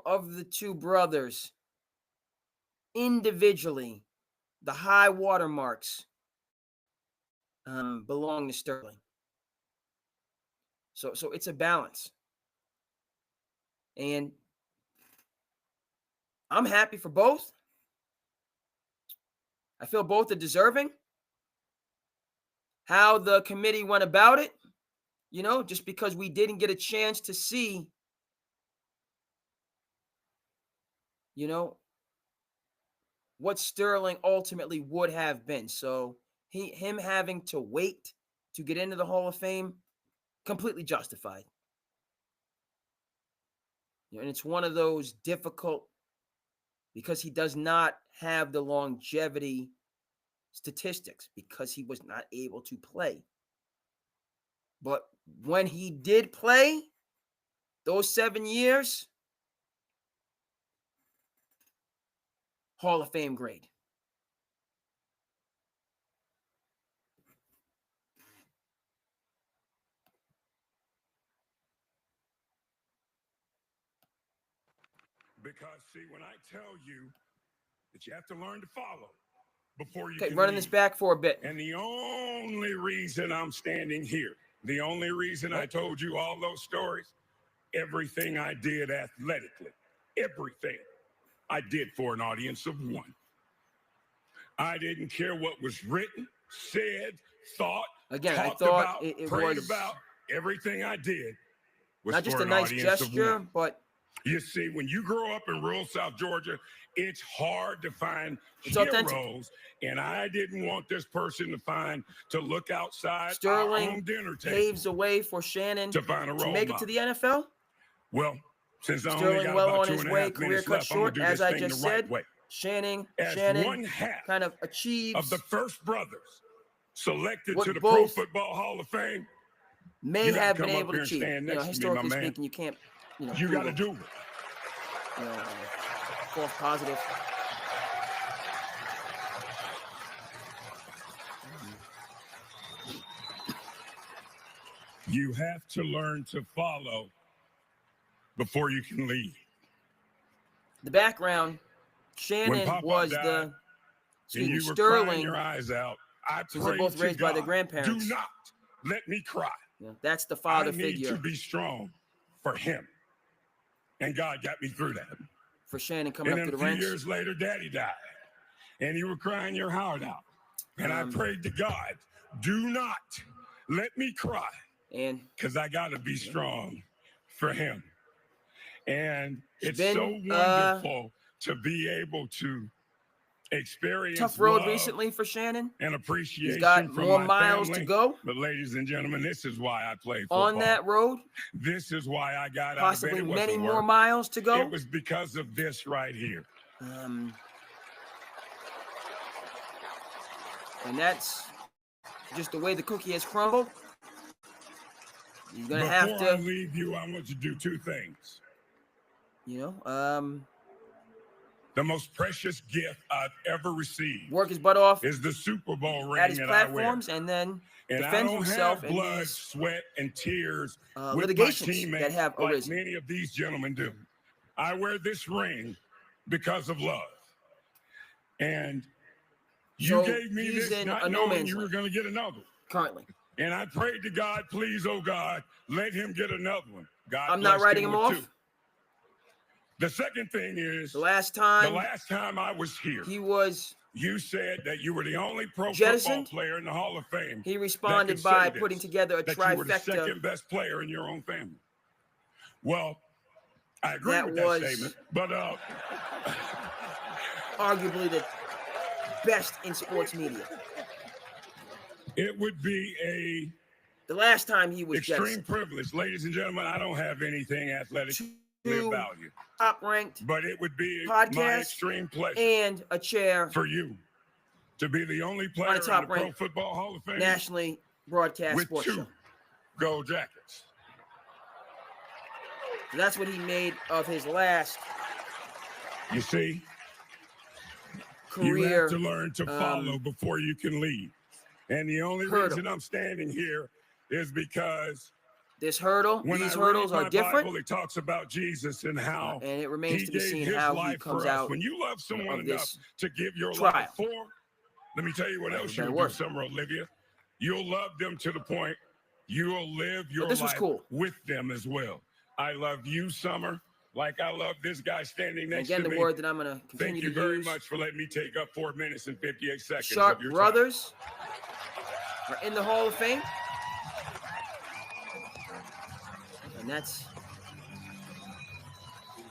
Of the two brothers, individually, the high watermarks belong to Sterling. So it's a balance. And I'm happy for both. I feel both are deserving. How the committee went about it, just because we didn't get a chance to see, what Sterling ultimately would have been. So him having to wait to get into the Hall of Fame, completely justified. And it's one of those difficult, because he does not have the longevity statistics, because he was not able to play. But when he did play, those 7 years, Hall of Fame grade. Because, see, when I tell you that you have to learn to follow before you Okay, can running lead. this back for a bit. And the only reason I'm standing here, the only reason I told you all those stories, everything I did athletically, everything I did for an audience of one. I didn't care what was written, said, thought, Again, I talked thought about, it prayed was about. Everything I did was not just for a an nice audience of gesture, one. but You see, when you grow up in rural South Georgia, it's hard to find it's heroes, authentic. and I didn't want this person to look outside Sterling our own dinner table paves the way for Shannon to find a role to make it model. to the NFL. Well, since I only Sterling got well about on two his and a way, half career minutes cut left, I'm gonna short, do as this I thing just the right said. way. Shannon one half kind of achieves of the first brothers selected what to the Pro both Football Hall of Fame. may You gotta have been come up able to here and achieve. stand next to me, my Historically man. speaking, you can't, You got to do it. False positive. You have to learn to follow before you can lead. The background, Shannon was died, the and you were Sterling. crying your eyes out. I Since they're both prayed to raised by their God, grandparents. do not let me cry. That's the father I need figure to be strong for him. And God got me through that. for Shannon coming And up then to a the few ranks. years later, Daddy died. And you were crying your heart out. And I prayed to God, do not let me cry. And because I got to be strong for him. And it's been, so wonderful to be able to experience tough road love recently for Shannon. and appreciation He's got from more my miles family. to go. But ladies and gentlemen, this is why I play football. On that road, this is why I got possibly out of bed. It many wasn't more work. miles to go. It was because of this right here. And that's just the way the cookie has crumbled. You're gonna have to. Before I leave you, I want to do two things. The most precious gift I've ever received. Work his butt off. Is the Super Bowl ring at his that platforms, I wear. and then And defend I don't himself have in blood, these sweat, and tears with litigations my teammates that have like arisen. many of these gentlemen do. I wear this ring because of love. And you gave me this not knowing you were going to get another one. Currently. And I prayed to God, please, oh God, let him get another one. God I'm not writing him off. Two. The second thing is, the last time I was here, you said that you were the only pro football player in the Hall of Fame. He responded by putting together a trifecta. You were the second best player in your own family. Well, I agree with that statement, but arguably the best in sports media. It would be the last time he was extreme privilege, ladies and gentlemen. I don't have anything athletic value, top-ranked, but it would be podcast my extreme pleasure and a chair for you to be the only player in the Pro Football Hall of Fame nationally broadcast with sports 2 show. gold jackets. So that's what he made of his last. You see, career. You have to learn to follow before you can lead. And the only reason I'm standing here is because these when hurdles I read are my different. Bible, it talks about Jesus and how and it remains he to be gave seen his how he life comes for us. out When you love someone of enough this to give your trial. life for, let me tell you what else you'll do, Summer Olivia. You'll love them to the point you'll live your life with them as well. I love you, Summer, like I love this guy standing next to me. Again, the word that I'm going to continue to use. Thank you very much for letting me take up 4 minutes and 58 seconds Sharpe of your brothers are in the Hall of Fame. And that's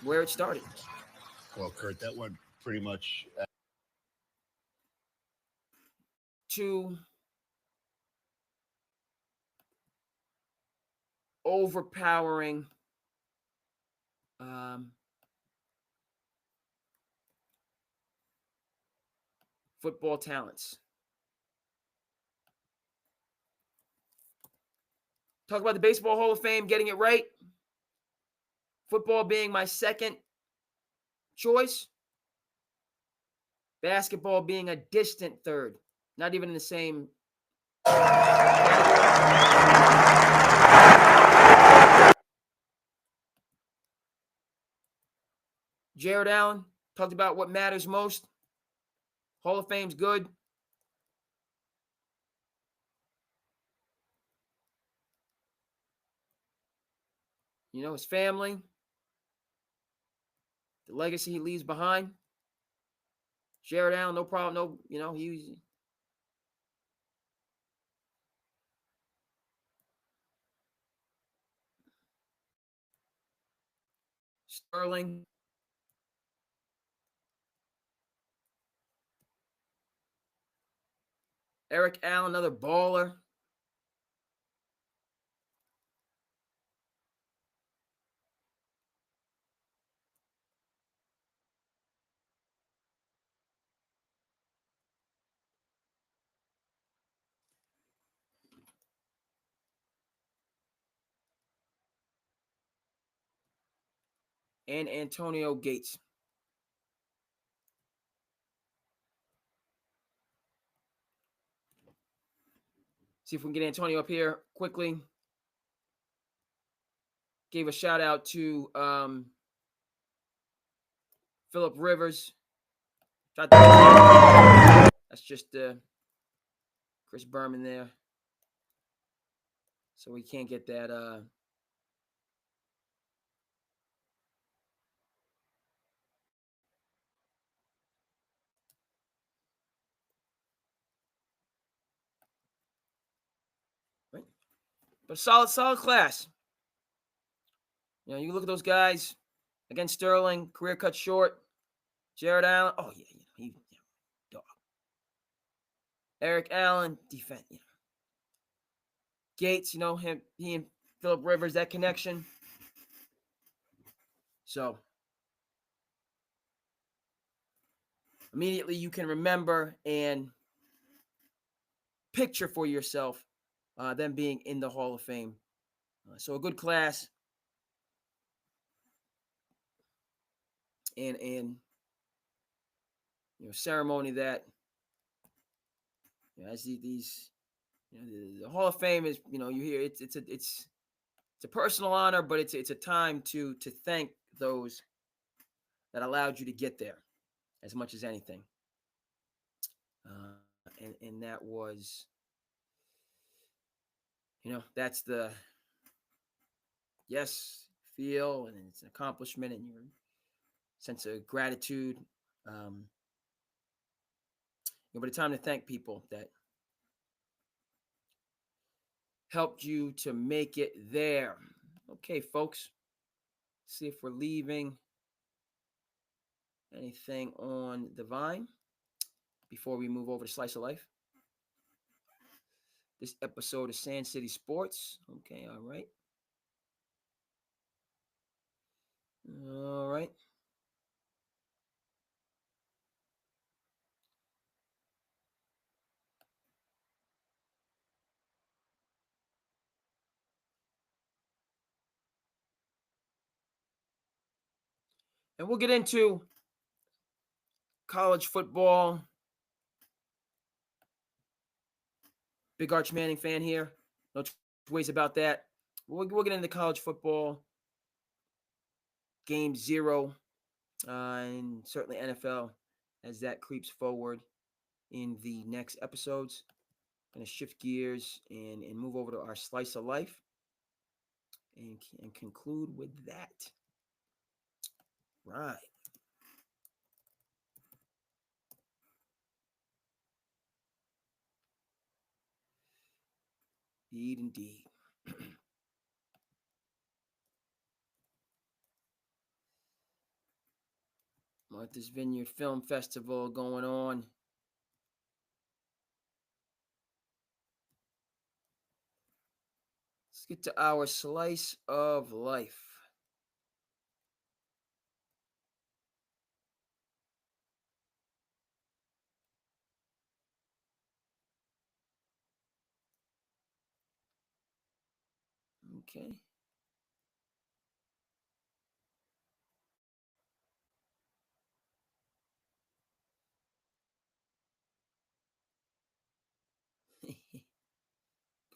where it started. Well, Kurt, that went pretty much to overpowering football talents. Talk about the Baseball Hall of Fame, getting it right. Football being my second choice. Basketball being a distant third. Not even in the same Jared Allen talked about what matters most. Hall of Fame's good. You know, his family, the legacy he leaves behind. Jared Allen, no problem. No, you know, he was. Sterling. Eric Allen, another baller. And Antonio Gates. See if we can get Antonio up here quickly. Gave a shout out to Phillip Rivers. That's just Chris Berman there. So we can't get that. Right? But solid class. You know, you look at those guys. Again, Sterling, career cut short. Jared Allen. Oh, yeah, he dog. Eric Allen, defense. You know. Gates, you know, he and Phillip Rivers, that connection. So immediately you can remember and picture for yourself them being in the Hall of Fame. So a good class. And you know, ceremony that, you know, as these you know, the Hall of Fame is, you know, you hear it's a personal honor, but it's a time to thank those that allowed you to get there as much as anything. And that was, you know, that's the feel, and it's an accomplishment, and your sense of gratitude. You know, but it's time to thank people that helped you to make it there. Okay, folks. See if we're leaving anything on the vine before we move over to Slice of Life. This episode of SandCity Sports. Okay, all right. All right. And we'll get into college football. Big Arch Manning fan here. No ways about that. We'll get into college football, game 0, and certainly NFL as that creeps forward in the next episodes. Going to shift gears and move over to our slice of life and conclude with that. Right. Indeed. Martha's Vineyard Film Festival going on. Let's get to our slice of life. Okay.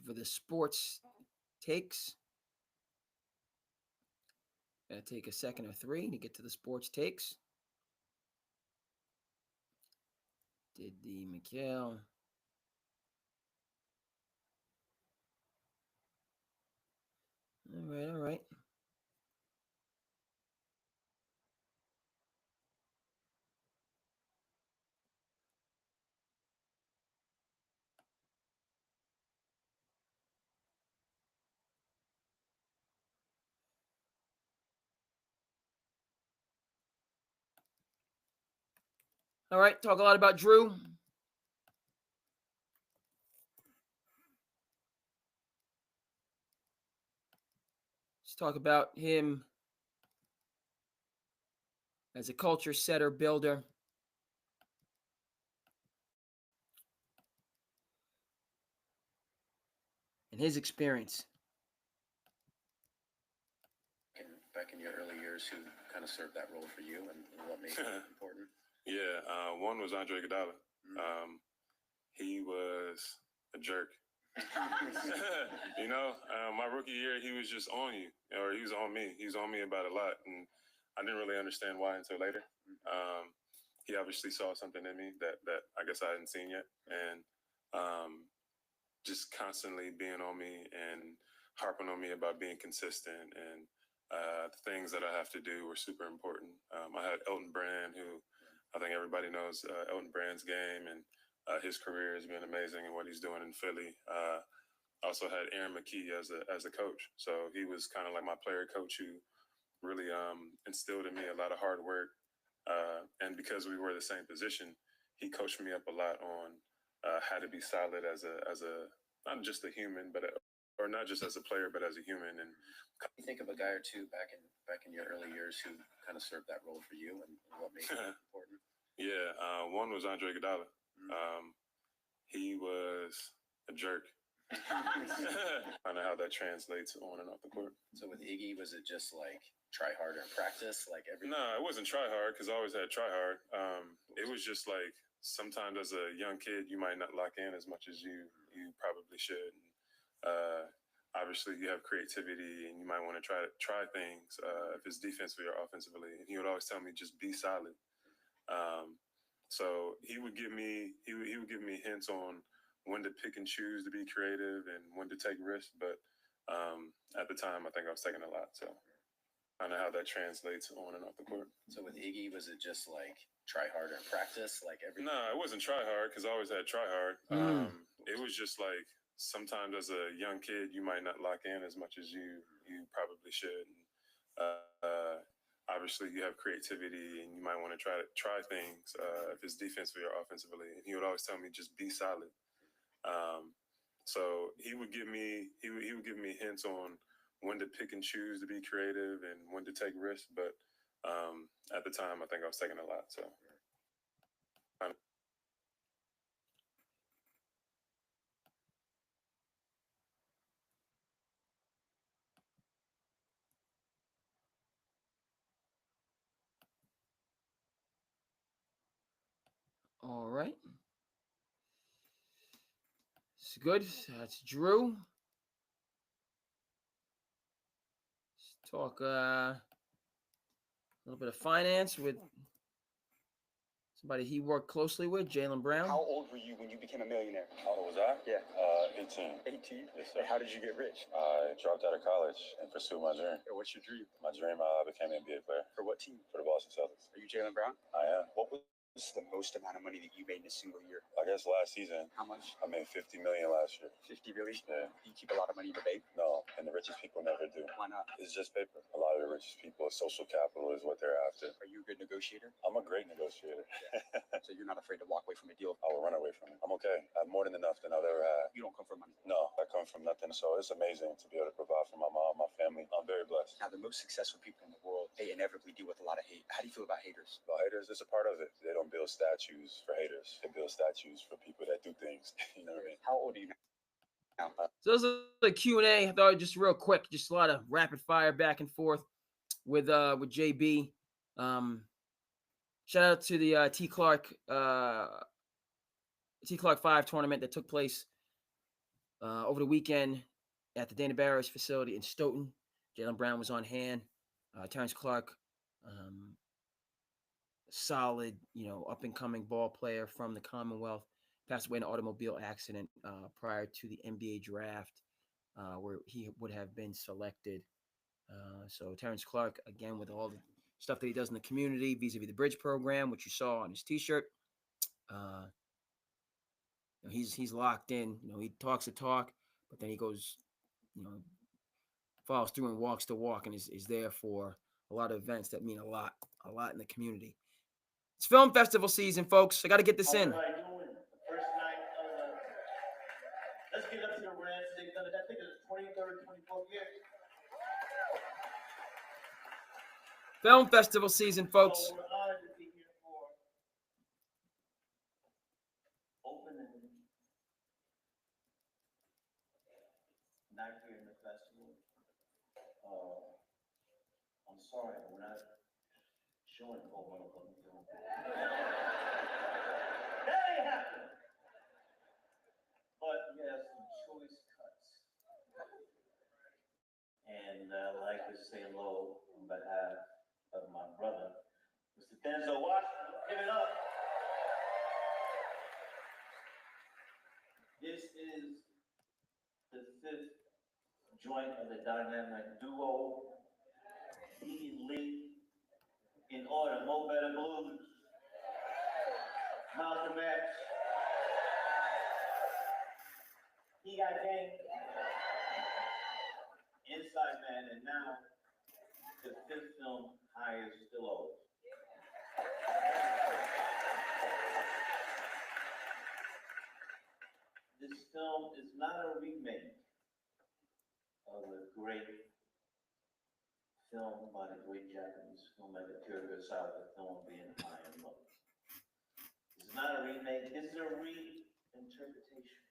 For the sports takes. Gotta take a second or 3 to get to the sports takes. Did the Mikal. All right. All right, talk a lot about Drew. Let's talk about him as a culture setter, builder. And his experience. Back in your early years, who kind of served that role for you and what made it important? Yeah, one was Andre Iguodala. He was a jerk. My rookie year, he was just on you, or he was on me. He was on me about a lot, and I didn't really understand why until later. He obviously saw something in me that I guess I hadn't seen yet, and just constantly being on me and harping on me about being consistent and the things that I have to do were super important. I had Elton Brand, who I think everybody knows Elton Brand's game, and his career has been amazing and what he's doing in Philly. I also had Aaron McKee as a coach, so he was kind of like my player coach who really instilled in me a lot of hard work. And because we were the same position, he coached me up a lot on how to be solid as a not just a human, or not just as a player, but as a human. And you think of a guy or two back in your early years who kind of served that role for you and what made it important? Yeah, one was Andre Iguodala. He was a jerk. I know how that translates on and off the court. So with Iggy, was it just like try harder in practice, like every? No, it wasn't try hard because I always had try hard. It was just like sometimes as a young kid, you might not lock in as much as you probably should. Obviously, you have creativity and you might want to try things if it's defensively or offensively. And he would always tell me just be solid. So he would give me hints on when to pick and choose to be creative and when to take risks. But at the time, I think I was taking a lot. So I know how that translates on and off the court. So with Iggy, was it just like try harder in practice, like every? No, it wasn't try hard because I always had try hard. It was just like sometimes as a young kid, you might not lock in as much as you probably should. Obviously, you have creativity and you might want to try things if it's defensively or offensively. And he would always tell me just be solid. So he would give me hints on when to pick and choose to be creative and when to take risks. But at the time, I think I was taking a lot. So. All right. It's good. That's Drew. Let's talk a little bit of finance with somebody he worked closely with, Jaylen Brown. How old were you when you became a millionaire? How old was I? Yeah. 18. 18? Yes, sir. And how did you get rich? I dropped out of college and pursued my dream. Or what's your dream? My dream, became an NBA player For what team? for the Boston Celtics. Are you Jaylen Brown? I am. What was the most amount of money that you made in a single year? I guess last season, How much? I made $50 million last year. 50 million? Yeah. Do you keep a lot of money in the bank? No, and the richest people never do. Why not? It's just paper. A lot of the richest people, social capital is what they're after. Are you a good negotiator? I'm a great negotiator. So you're not afraid to walk away from a deal? I will run away from it. I'm okay. I have more than enough than I've ever had. You don't come from money. No, I come from nothing. So it's amazing to be able to provide for my mom, my family. I'm very blessed. Now, the most successful people in the world, they inevitably deal with a lot of hate. How do you feel about haters? Well, haters, it's a part of it. They don't build statues for haters. They build statues for people that do things. You know what I mean? How old are you now? So those are the Q&A. I thought just real quick, just a lot of rapid fire back and forth with JB. Shout out to the T Clark 5 tournament that took place over the weekend at the Dana Barros facility in Stoughton. Jaylen Brown was on hand. Terrence Clark, solid, up and coming ball player from the Commonwealth, passed away in an automobile accident prior to the NBA draft, where he would have been selected. So Terrence Clark, again, with all the stuff that he does in the community vis-a-vis the Bridge program, which you saw on his T-shirt, he's locked in. He talks the talk, but then he goes, follows through and walks the walk, and is there for a lot of events that mean a lot in the community. It's film festival season, folks. I got to get this in. The first night of let's get up to the Rant. They've done it. I think it's 23rd, 24th year. Film festival season, folks. So we're honored to be here for opening night here in the festival. I'm sorry, we're not showing a whole lot of them. That ain't happening. But we have some choice cuts. And I'd like to say hello on behalf of my brother, Mr. Denzel Washington. Give it up. This is the 5th joint of the dynamic duo, Lee in order, Mo Better Blues, Malcolm X, he got gang, Inside Man, and now the 5th film, Higher Still Old. This film is not a remake of a great film by the great Japanese filmmaker Kurosawa, the film being High and Low. This is not a remake, this is a reinterpretation.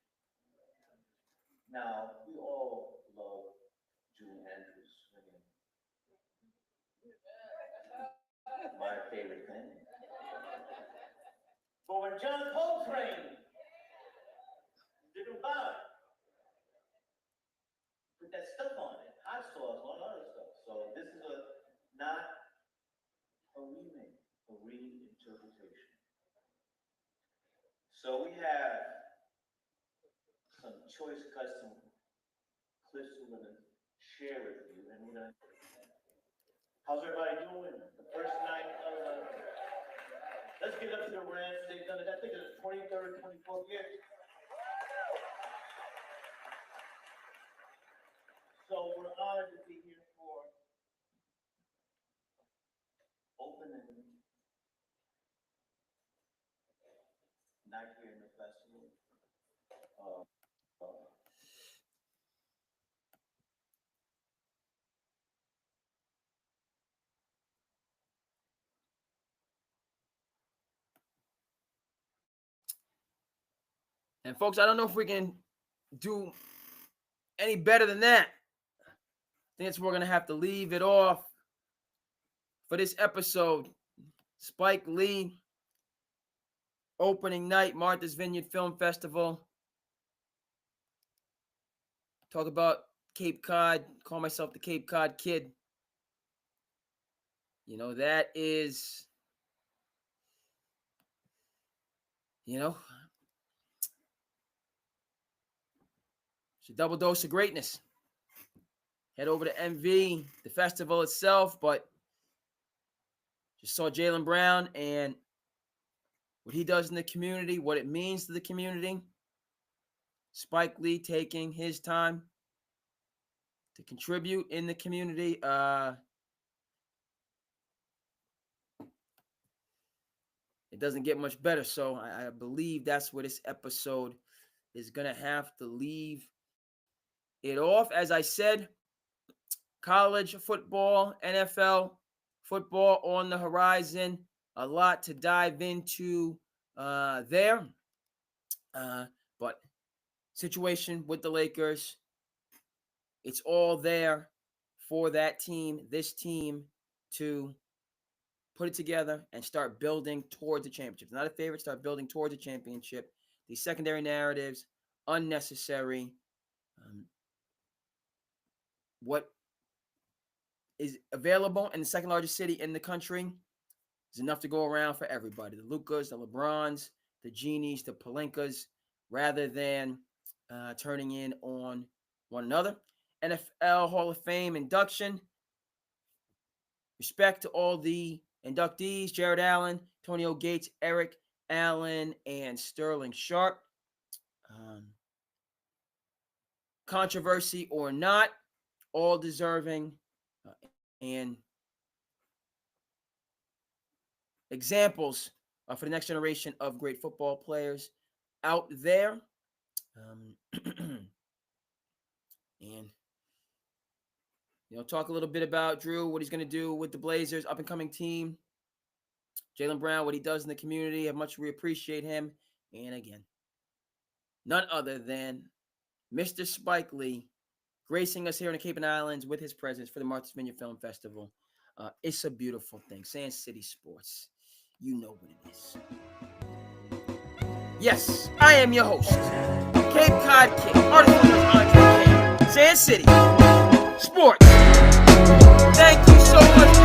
Now, we all love Julie Andrews singing. My favorite thing. But when John Coltrane did about it, put that stuff on it, hot sauce, all other stuff. So this is not a remake, a reinterpretation. So we have some choice custom clips we're gonna share with you, and we're gonna. How's everybody doing? The first night of let's get up to the Rant. They've done it. I think it's 23rd, 24th year. So we're honored to be here for opening night here in the festival. And folks, I don't know if we can do any better than that. I think we're going to have to leave it off for this episode. Spike Lee opening night, Martha's Vineyard Film Festival. Talk about Cape Cod, call myself the Cape Cod Kid. You know, that is, you know, it's a double dose of greatness. Head over to MV, the festival itself, but just saw Jaylen Brown and what he does in the community, what it means to the community. Spike Lee taking his time to contribute in the community. It doesn't get much better. So I believe that's where this episode is going to have to leave it off. As I said, college football, NFL football on the horizon. A lot to dive into there. But situation with the Lakers, it's all there for that team, this team, to put it together and start building towards the championship. Not a favorite, start building towards the championship. These secondary narratives, unnecessary. What is available in the second largest city in the country is enough to go around for everybody. The Lukas, the LeBrons, the Genies, the Pelinkas, rather than turning in on one another. NFL Hall of Fame induction. Respect to all the inductees: Jared Allen, Antonio Gates, Eric Allen, and Sterling Sharpe. Controversy or not, all deserving and examples for the next generation of great football players out there. And, you know, talk a little bit about Drew, what he's going to do with the Blazers, up-and-coming team. Jaylen Brown, what he does in the community. I much appreciate him. And, again, none other than Mr. Spike Lee gracing us here in the Cape and Islands with his presence for the Martha's Vineyard Film Festival. It's a beautiful thing. SandCity Sports. You know what it is. Yes, I am your host, Cape Cod King, article Andre King, SandCity Sports. Thank you so much